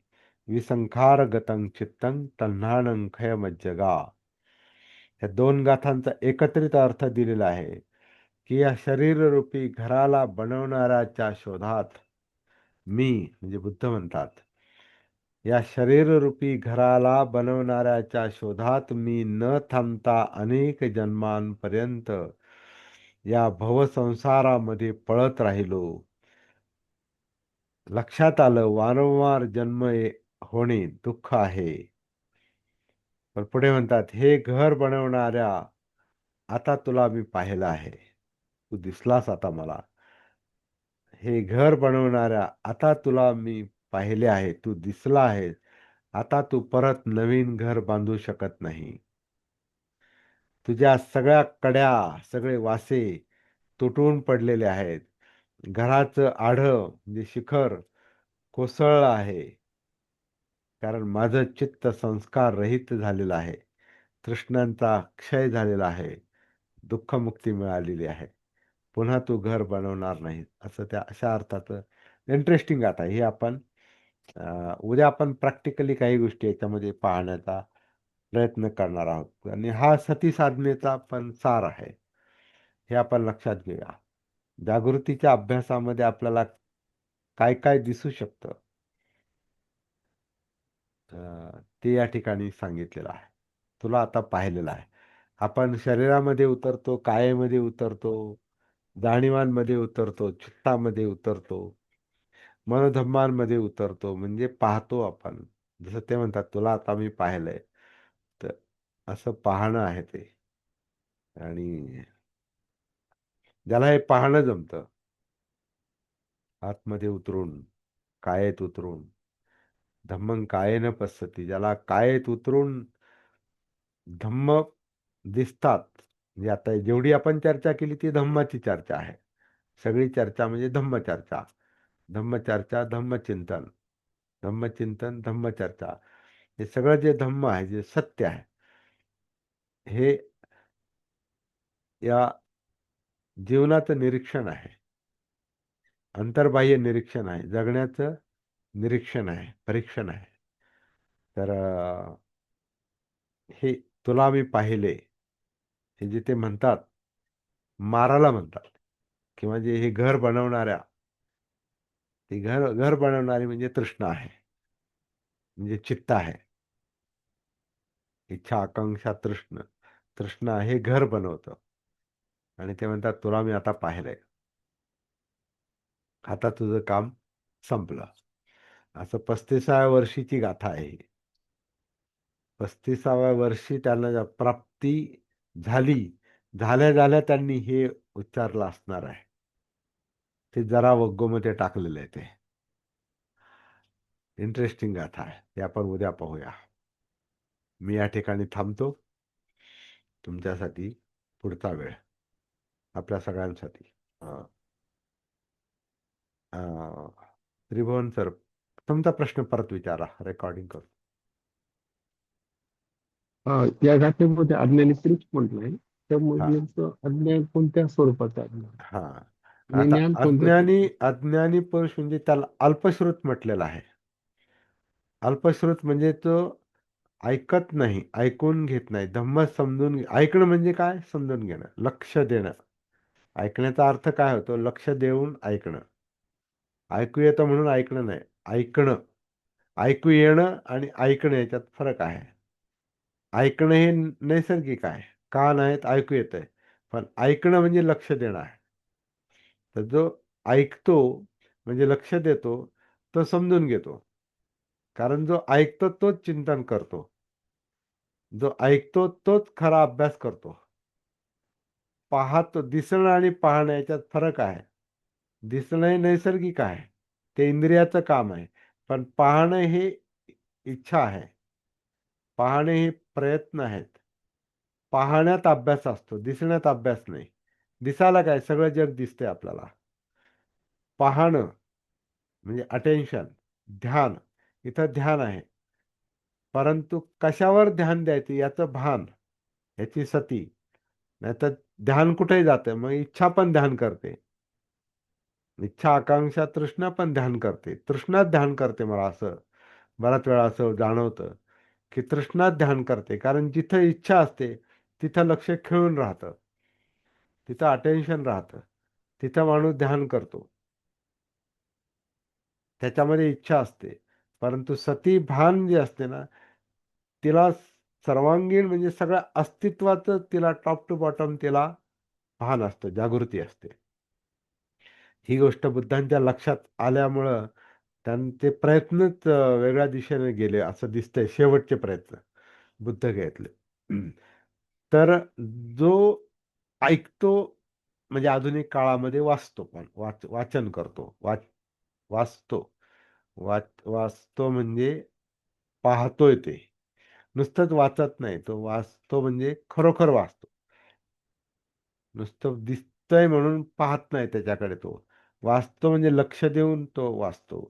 A: विसंखारगतं चित्तं तन्हाणं खयमज्जगा. या 2 गाथांचा एकत्रित अर्थ दिलेला आहे की या शरीररूपी घराला बनवणाऱ्याच्या शोधात मी, म्हणजे बुद्ध म्हणतात, या शरीररूपी घराला बनवणाऱ्याच्या शोधात मी न थांबता अनेक जन्मांपर्यंत या भवसंसारामध्ये पळत राहिलो. लक्षात आलं वारंवार होणे दुःख आहे. पण पुढे म्हणतात, हे घर बनवणाऱ्या, आता तुला मी पाहिलं आहे, तू दिसलास आता मला. हे घर बनवणाऱ्या, आता तुला मी पाहिले आहे, तू दिसला आहेस. आता तू परत नवीन घर बांधू शकत नाही. तुझ्या सगळ्या कड्या, सगळे वासे तुटून पडलेले आहेत. घराचं आढं म्हणजे शिखर कोसळलं आहे. कारण माझं चित्त संस्कार रहित झालेलं आहे. तृष्णांचा क्षय झालेला आहे. दुःखमुक्ती मिळालेली आहे. पुन्हा तू घर बनवणार नाही, असं त्या अशा अर्थाचं इंटरेस्टिंग आता हे आपण उद्या आपण प्रॅक्टिकली काही गोष्टी याच्यामध्ये पाहण्याचा प्रयत्न करणार आहोत. आणि हा सती साधनेचा पण सार आहे, हे आपण लक्षात घेऊया. जागृतीच्या अभ्यासामध्ये आपल्याला काय काय दिसू शकतं, ते या ठिकाणी सांगितलेलं आहे. तुला आता पाहिलेलं आहे. आपण शरीरामध्ये उतरतो, कायेमध्ये उतरतो, जाणीवांमध्ये उतरतो, चित्तामध्ये उतरतो, मनोधम्मांमध्ये उतरतो, म्हणजे पाहतो आपण, जसं ते म्हणतात, तुला आता मी पाहिलंय. तर असं पाहणं आहे ते. आणि ज्याला हे पाहणं जमतं, आतमध्ये उतरून, कायेत उतरून, धम्मं कायेन पश्यति, ज्याला कायेत उतरून धम्म दिसतात. म्हणजे आता जेवढी आपण चर्चा केली ती धम्माची चर्चा आहे. सगळी चर्चा म्हणजे धम्मचर्चा. धम्मचर्चा, धम्मचिंतन, धम्मचिंतन, धम्मचर्चा. हे सगळं जे धम्म आहे, जे सत्य आहे, हे या जीवनाचं निरीक्षण आहे. अंतर्बाह्य निरीक्षण आहे, जगण्याचं निरीक्षण आहे, परीक्षण आहे. तर हे तुला मी पाहिले, हे जे ते म्हणतात, माराला म्हणतात, किंवा जे हे घर बनवणाऱ्या, ती घर घर बनवणारी म्हणजे तृष्णा आहे, म्हणजे चित्त आहे. इच्छा, आकांक्षा, तृष्ण, तृष्णा हे घर बनवतं. आणि ते म्हणतात, तुला मी आता पाहिलंय, आता तुझं काम संपलं. असं 35व्या वर्षीची गाथा आहे ही. 35व्या वर्षी त्यांना प्राप्ती झाली, झाल्या झाल्या त्यांनी हे उच्चारलं असणार आहे. ते जरा वग्गोमध्ये टाकलेलं आहे ते. इंटरेस्टिंग गाथा आहे, ते आपण उद्या पाहूया. मी या ठिकाणी थांबतो. तुमच्यासाठी पुढचा वेळ, आपल्या सगळ्यांसाठी. अं, अं, त्रिभुवन सर, तुमचा प्रश्न परत विचारा, रेकॉर्डिंग करू.
B: या घटनेमध्ये अज्ञानी पुरुष म्हटलंय,
A: हा,
B: त्यामध्ये नेमकं अज्ञान कोणत्या स्वरूपाचं अज्ञान
A: हा.
B: आणि
A: आता
B: ज्ञान कोणत्या
A: अज्ञानी,
B: स्वरूपाचं?
A: अज्ञानी पुरुष म्हणजे त्याला अल्पश्रुत म्हटलेला आहे. अल्पश्रुत म्हणजे तो ऐकत नाही, ऐकून घेत नाही, धम्म समजून ऐकणं म्हणजे काय, समजून घेणं, लक्ष देणं. ऐकण्याचा अर्थ काय होतो, लक्ष देऊन ऐकणं. ऐकू येतं म्हणून ऐकणं नाही, ऐकणं. ऐकू येणं आणि ऐकणं याच्यात फरक आहे. ऐकणं हे नैसर्गिक आहे, कान आहेत, ऐकू येतंय. पण ऐकणं म्हणजे लक्ष देणं आहे. तर जो ऐकतो म्हणजे लक्ष देतो, तो समजून घेतो. कारण जो ऐकतो तोच चिंतन करतो, जो ऐकतो तोच खरा अभ्यास करतो. पाहतो, दिसणं आणि पाहणं याच्यात फरक आहे. दिसणं हे नैसर्गिक आहे, ते इंद्रियाचं काम आहे. पण पाहणं हे इच्छा आहे, पाहणे हे प्रयत्न आहेत. पाहण्यात अभ्यास असतो, दिसण्यात अभ्यास नाही. दिसायला काय, सगळं जग दिसतंय आपल्याला. पाहणं म्हणजे अटेन्शन, ध्यान. इथं ध्यान आहे, परंतु कशावर ध्यान द्यायचं याचं भान, याची सती. नाहीतर ध्यान कुठेही जातं, मग इच्छा पण ध्यान करते. इच्छा, आकांक्षा, तृष्णा पण ध्यान करते. तृष्णाच ध्यान करते. मला असं बऱ्याच वेळा असं जाणवतं की तृष्णाच ध्यान करते. कारण जिथं इच्छा असते तिथं लक्ष खेळून राहतं, तिथं अटेन्शन राहतं, तिथं माणूस ध्यान करतो. त्याच्यामध्ये इच्छा असते. परंतु सती भान जे असते ना, तिला सर्वांगीण म्हणजे सगळ्या अस्तित्वाचं तिला टॉप टू बॉटम तिला भान असतं, जागृती असते. ही गोष्ट बुद्धांच्या लक्षात आल्यामुळं त्यांचे प्रयत्नच वेगळ्या दिशेने गेले असं दिसतंय, शेवटचे प्रयत्न बुद्ध घेतले. तर जो ऐकतो म्हणजे आधुनिक काळामध्ये वाचतो, पण वाचन करतो, वाचतो, वाचतो म्हणजे पाहतोय ते. नुसतंच वाचत नाही, तो वाचतो म्हणजे खरोखर वाचतो. नुसतं दिसतंय म्हणून पाहत नाही त्याच्याकडे, तो वाचतो म्हणजे लक्ष देऊन तो वाचतो.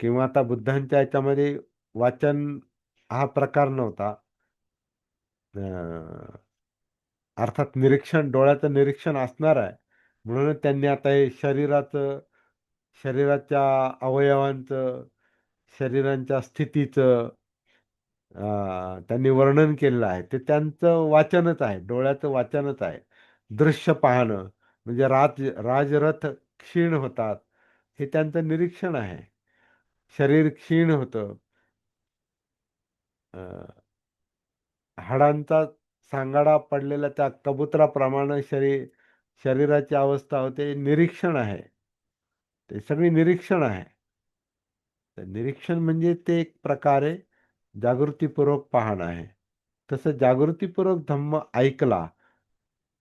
A: किंवा आता बुद्धांच्या याच्यामध्ये वाचन हा प्रकार नव्हता. अर्थात निरीक्षण, डोळ्याचं निरीक्षण असणार आहे. म्हणूनच त्यांनी आता हे शरीराचं, शरीराच्या अवयवांचं, शरीरांच्या स्थितीचं त्यांनी वर्णन केलेलं आहे. ते त्यांचं वाचनच आहे, डोळ्याचं वाचनच आहे. दृश्य पाहणं म्हणजे राजरथ क्षीण होतात, हे त्यांचं निरीक्षण आहे. शरीर क्षीण होतं, हाडांचा सांगाडा पडलेल्या त्या कबुतराप्रमाणे शरीराची अवस्था होते, निरीक्षण आहे. ते सगळी निरीक्षण आहे. तर निरीक्षण म्हणजे ते एक प्रकारे जागृतीपूर्वक पाहणं आहे. तसं जागृतीपूर्वक धम्म ऐकला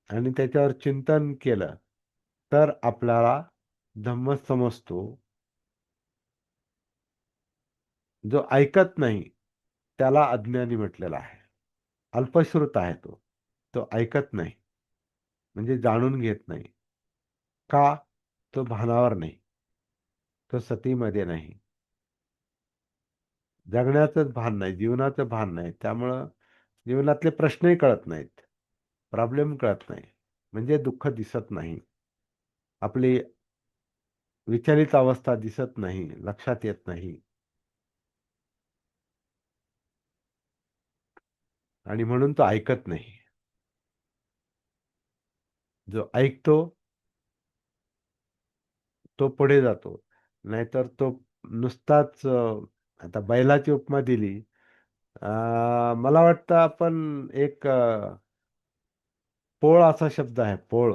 A: आणि त्याच्यावर चिंतन केलं तर आपल्याला धम्म समजतो. जो ऐकत नाही त्याला अज्ञानी म्हटलेलं आहे. अल्पश्रुत आहे तो. तो ऐकत नाही म्हणजे जाणून घेत नाही. का? तो भानावर नाही. तो सतीमध्ये नाही. जगण्याचंच भान नाही, जीवनाचं भान नाही. त्यामुळं जीवनातले प्रश्नही कळत नाहीत, प्रॉब्लेम कळत नाही, म्हणजे दुःख दिसत नाही, आपली विचलित अवस्था दिसत नाही, लक्षात येत नाही. आणि म्हणून तो ऐकत नाही. जो ऐकतो तो पुढे जातो. नाहीतर तो नुसताच आता बैलाची उपमा दिली. मला वाटतं आपण एक पोळ असा शब्द आहे, पोळ.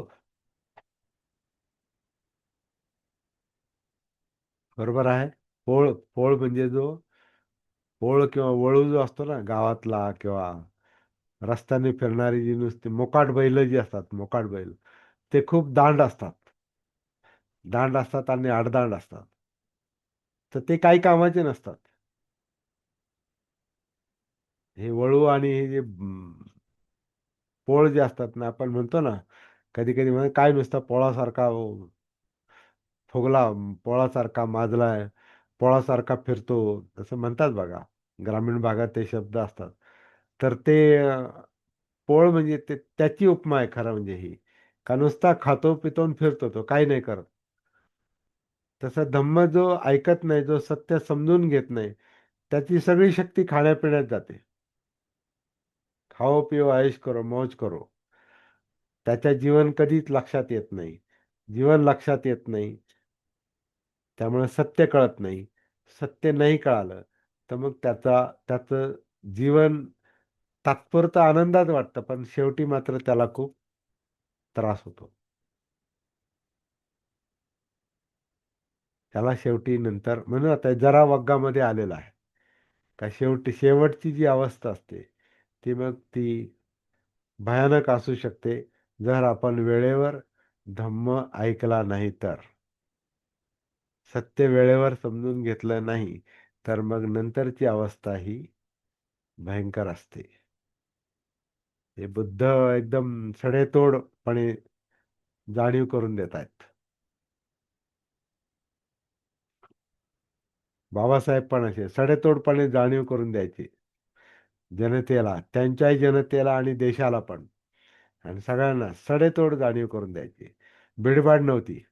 A: बरोबर आहे. पोळ पोळ म्हणजे जो पोळ किंवा वळू जो असतो ना गावातला किंवा रस्त्याने फिरणारी जी नुसती मोकाट बैल जी असतात, मोकाट बैल, ते खूप दांड असतात. दांड असतात आणि आडदांड असतात. तर ते काही कामाचे नसतात. हे वळू आणि हे जे पोळ जे असतात ना, आपण म्हणतो ना, कधी कधी म्हणजे काय नुसता पोळासारखा फुगला, पोळासारखा माजलाय, पोळासारखा फिरतो, असं म्हणतात बघा. ग्रामीण भागात ते शब्द असतात. तर ते पोळ म्हणजे ते त्याची उपमा आहे खरं म्हणजे ही. का नुसता खातो पितो आणि फिरतो, तो काही नाही करत. तसं धम्म जो ऐकत नाही, जो सत्य समजून घेत नाही, त्याची सगळी शक्ती खाण्यापिण्यात जाते. खाओ पिओ ऐश करो मौज करो. त्याच्या जीवन कधीच लक्षात येत नाही. जीवन लक्षात येत नाही. त्यामुळे सत्य कळत नाही. सत्य नाही कळालं तर मग त्याचं जीवन तात्पुरतं आनंदात वाटतं, पण शेवटी मात्र त्याला खूप त्रास होतो. त्याला शेवटी नंतर म्हणून आता जरा वग्गामध्ये आलेला आहे. का शेवटची जी अवस्था असते ती मग ती भयानक असू शकते, जर आपण वेळेवर धम्म ऐकला नाही तर. सत्य वेळेवर समजून घेतलं नाही तर मग नंतरची अवस्था ही भयंकर असते. हे बुद्ध एकदम सडेतोडपणे जाणीव करून देत आहेत. बाबासाहेब पण असे सडेतोडपणे जाणीव करून द्यायचे जनतेला, त्यांच्याही जनतेला आणि देशाला पण, आणि सगळ्यांना सडेतोड जाणीव करून द्यायची. बिडबाड नव्हती.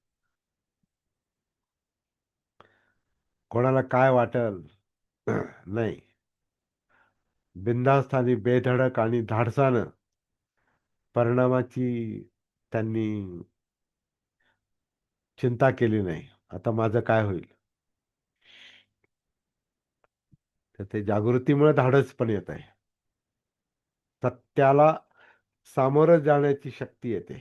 A: कोणाला काय वाटल नाही. बिनधास्त बेधडक आणि धाडसानं परिणामाची त्यांनी चिंता केली नाही. आता माझं काय होईल. तर ते जागृतीमुळे धाडस पण येत आहे. सत्याला सामोरं जाण्याची शक्ती येते.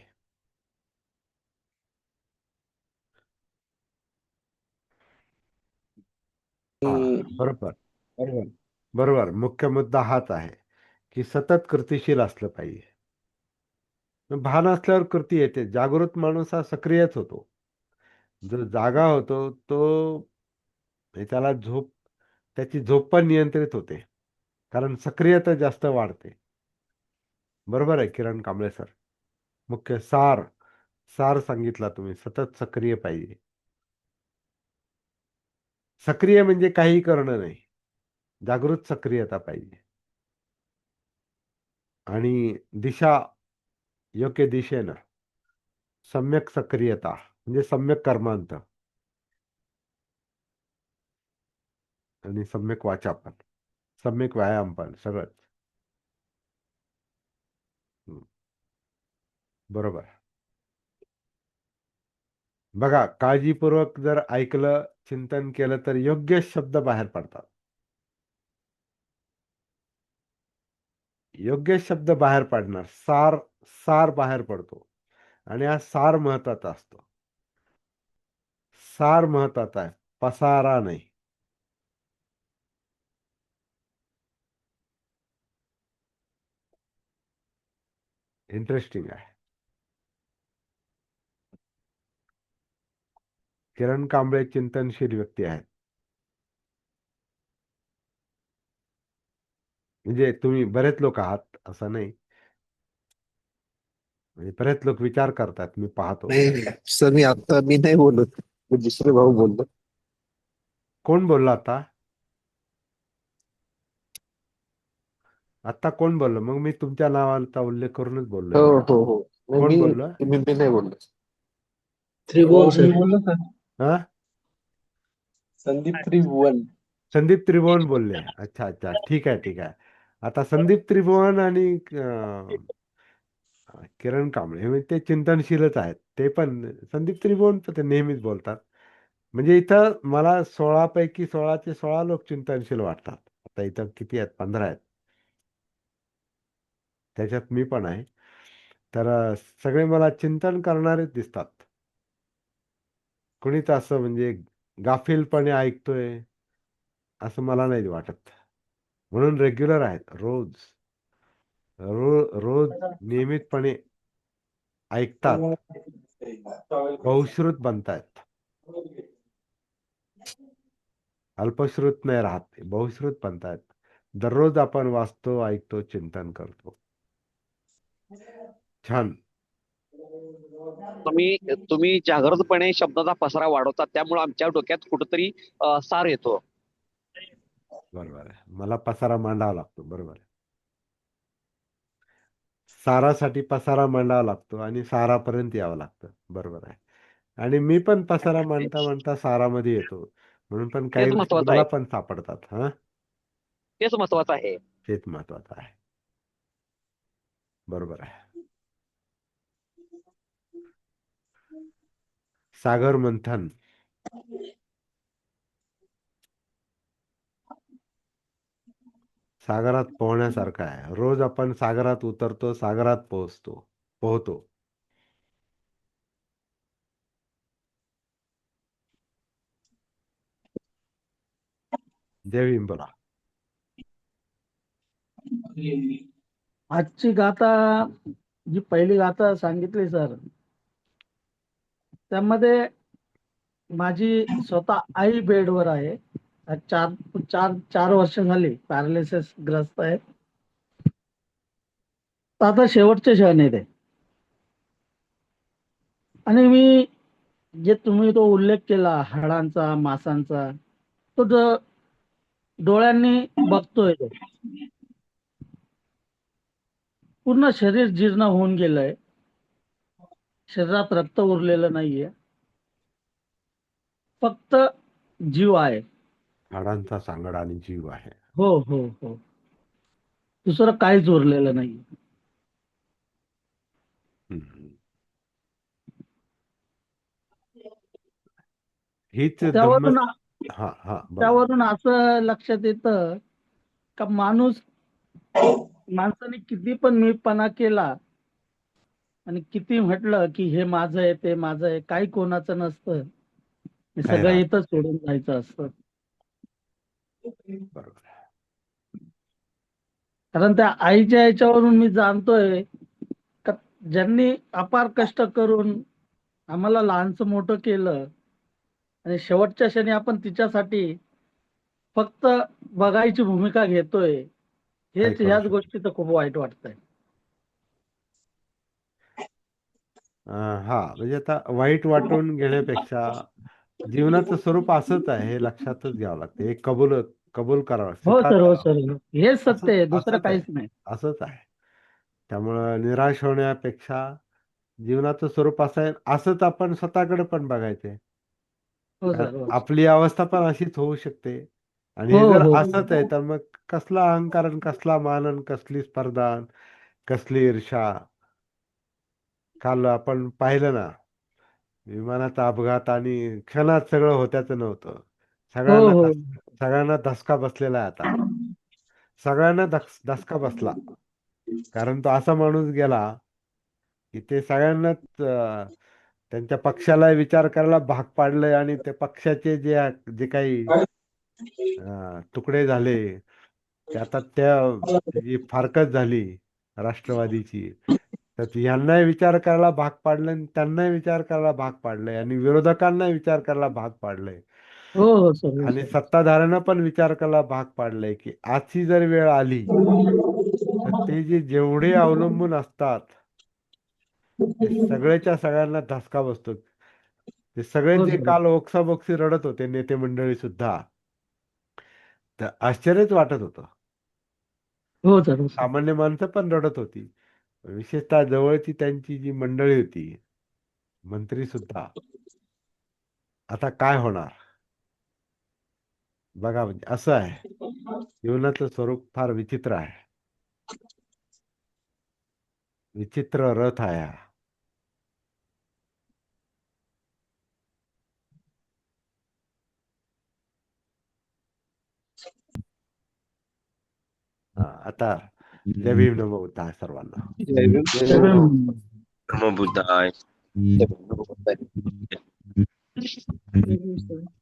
A: हा, बरोबर बरोबर बरोबर. मुख्य मुद्दा हाच आहे की सतत कृतिशील असलं पाहिजे. भान असल्यावर कृती येते. जागृत माणूस हा सक्रियच होतो. जो जागा होतो तो त्याला त्याची झोप पण नियंत्रित होते, कारण सक्रियता जास्त वाढते. बरोबर आहे किरण कांबळे सर. मुख्य सार सार सांगितला तुम्ही. सतत सक्रिय पाहिजे. सक्रिय म्हणजे काही करणं नाही, जागृत सक्रियता पाहिजे. आणि दिशा योग्य दिशेनं सम्यक सक्रियता म्हणजे सम्यक कर्मांत आणि सम्यक वाचा पण, सम्यक व्यायाम पण, सगळंच. हं, बरोबर. बघा, काळजीपूर्वक जर ऐकलं, चिंतन केलं तर योग्य शब्द बाहेर पडतात. योग्य शब्द बाहेर पडणार, सार सार बाहेर पडतो. आणि हा सार महत्वाचा असतो. सार महत्वाचा आहे, पसारा नाही. इंटरेस्टिंग आहे. किरण कांबळे चिंतनशील व्यक्ती आहेत. म्हणजे तुम्ही बरेच लोक आहात असं नाही, म्हणजे बरेच लोक विचार करतात, मी पाहतो.
B: नाही सर, मी नाही बोलत, मी दुसरे भाऊ बोललो.
A: कोण बोलला आता? आता कोण बोललं? मग मी तुमच्या नावाचा उल्लेख करूनच बोललोय
B: हो
A: ना.
B: हो हो. नाही,
A: कोण
B: मी
A: बोललं?
B: मी नाही बोललो.
C: त्रिभुवन
D: मी
C: सर.
D: बोललो सर.
A: हा,
D: संदीप त्रिभुवन.
A: संदीप त्रिभुवन बोलले. अच्छा अच्छा, ठीक आहे ठीक आहे. आता संदीप त्रिभुवन आणि किरण कांबळे हे ते चिंतनशीलच आहेत. ते पण संदीप त्रिभुवन तर ते नेहमीच बोलतात. म्हणजे इथं मला 16 पैकी 16चे 16 लोक चिंतनशील वाटतात. आता इथं किती आहेत? 15 आहेत. त्याच्यात मी पण आहे. तर सगळे मला चिंतन करणारेच दिसतात. कोणीच असं म्हणजे गाफीलपणे ऐकतोय असं मला नाही वाटत. म्हणून रेग्युलर आहेत. रोज रोज नियमितपणे ऐकतात. बहुश्रुत बनतायत. अल्पश्रुत नाही राहत ते, बहुश्रुत बनतायत. दररोज आपण वाचतो, ऐकतो, चिंतन करतो. छान.
E: तुम्ही तुम्ही जागृतपणे शब्दाचा पसरा वाढवतात, त्यामुळे आमच्या डोक्यात कुठंतरी सार येतो.
A: बरोबर आहे. मला पसारा मांडावा लागतो. बरोबर आहे. सारासाठी पसारा मांडावा लागतो आणि सारापर्यंत यावं लागतं. बरोबर आहे. आणि मी पण पसारा मांडता मांडता सारामध्ये येतो. म्हणून पण काही
E: तेच
A: गोष्टी
E: महत्वाचं
A: मला
E: आहे.
A: पण सापडतात. हा,
E: तेच महत्वाचं आहे.
A: तेच महत्वाचं आहे. बरोबर आहे. सागर मंथन. सागरात पोहण्यासारखं आहे. रोज आपण सागरात उतरतो, सागरात पोहतो. जय भीम बोला.
C: आजची गाथा, जी पहिली गाथा सांगितली सर, त्यामध्ये माझी स्वतः आई बेडवर आहे. आज चार चार 4 वर्ष झाली पॅरालिसिस ग्रस्त आहे. तर आता शेवटचे क्षण आहे ते. आणि मी जे तुम्ही तो उल्लेख केला हाडांचा, मांसांचा, तो डोळ्यांनी बघतोय तो. पूर्ण शरीर जीर्ण होऊन गेलंय. शरीरात रक्त उरलेलं नाहीये. फक्त जीव आहे.
A: हाडांचा सांगडा आणि जीव आहे.
C: हो हो हो. दुसरं काहीच उरलेलं नाही.
A: हम्म. हीच
C: त्यावरून
A: गंमत. हा हा, बोला.
C: त्यावरून असं लक्षात येतं का माणसाने किती पण मीपणा केला आणि किती म्हटलं की हे माझं आहे, ते माझं आहे, काही कोणाचं नसतं. हे
A: काय
C: सगळं
A: राहत.
C: इथं सोडून जायचं असतं.
A: बरोबर आहे.
C: कारण त्या आईच्या याच्यावरून मी जाणतोय का ज्यांनी अपार कष्ट करून आम्हाला लहानचं मोठं केलं आणि शेवटच्या क्षणी आपण तिच्यासाठी फक्त बघायची भूमिका घेतोय,
A: काही करू
C: ह्याच
A: शकतो.
C: गोष्टीचं खूप वाईट वाटतंय.
A: हा, म्हणजे आता वाईट वाटून घेण्यापेक्षा जीवनाचं स्वरूप असंच आहे हे लक्षातच घ्यावं लागतं. हे कबूल कबूल करावं,
C: हो सर, हो
A: स्वीकारावं.
C: सर, हेच सत्य
A: असंच
C: आहे, दुसरं
A: असंच आहे.
C: काहीच नाही.
A: असंच आहे. त्यामुळं निराश होण्यापेक्षा जीवनाचं स्वरूप असं आहे, असंच आपण स्वतःकडे पण बघायचंय.
C: हो
A: कारण
C: सर, हो.
A: आपली अवस्था पण अशीच होऊ शकते. आणि
C: हो
A: हे जर
C: हो
A: असंच आहे तर मग कसला अहंकार आणि कसला मान आणि कसली स्पर्धा आणि कसली ईर्षा. काल आपण पाहिलं ना, विमानाचा अपघात आणि क्षणात सगळं होत्याचं नव्हतं.
C: हो
A: सगळ्यांना
C: हो.
A: सगळ्यांना धसका बसलेला आहे आता. सगळ्यांना धसका बसला. कारण तो असा माणूस गेला की ते सगळ्यांनाच त्यांच्या पक्षाला विचार करायला भाग पाडलंय. आणि त्या पक्षाचे जे जे काही तुकडे झाले, ते आता त्याची फारकत झाली राष्ट्रवादीची. तर यांनाही विचार करायला भाग पाडलं आणि त्यांनाही विचार करायला भाग पाडलंय आणि विरोधकांनाही विचार करायला भाग पाडलंय
C: हो हो सर, हो
A: आणि
C: सर.
A: सत्ताधाऱ्यांना पण विचार करायला भाग पाडलंय की आजची जर वेळ आली तर ते जेवढे अवलंबून असतात ते सगळ्याच्या सगळ्यांना धसका बसतो. ते सगळे
C: हो
A: जे
C: सर.
A: काल ओक्साबोक्सी रडत होते नेते मंडळी सुद्धा, तर आश्चर्यच वाटत होतं.
C: हो सर, हो सर.
A: सामान्य माणसं पण रडत होती. विशेषतः जवळची त्यांची जी मंडळी होती, मंत्री सुद्धा. आता काय होणार बघा, म्हणजे असं आहे जीवनाचं स्वरूप, फार विचित्र आहे. विचित्र रथ आहे हा. आता जय भीम नमो बुद्धाय सर्वांना.
B: जय भीम.
C: जय भीम.
D: नमो बुद्धाय.
B: जय भीम.
C: जय भीम, सर.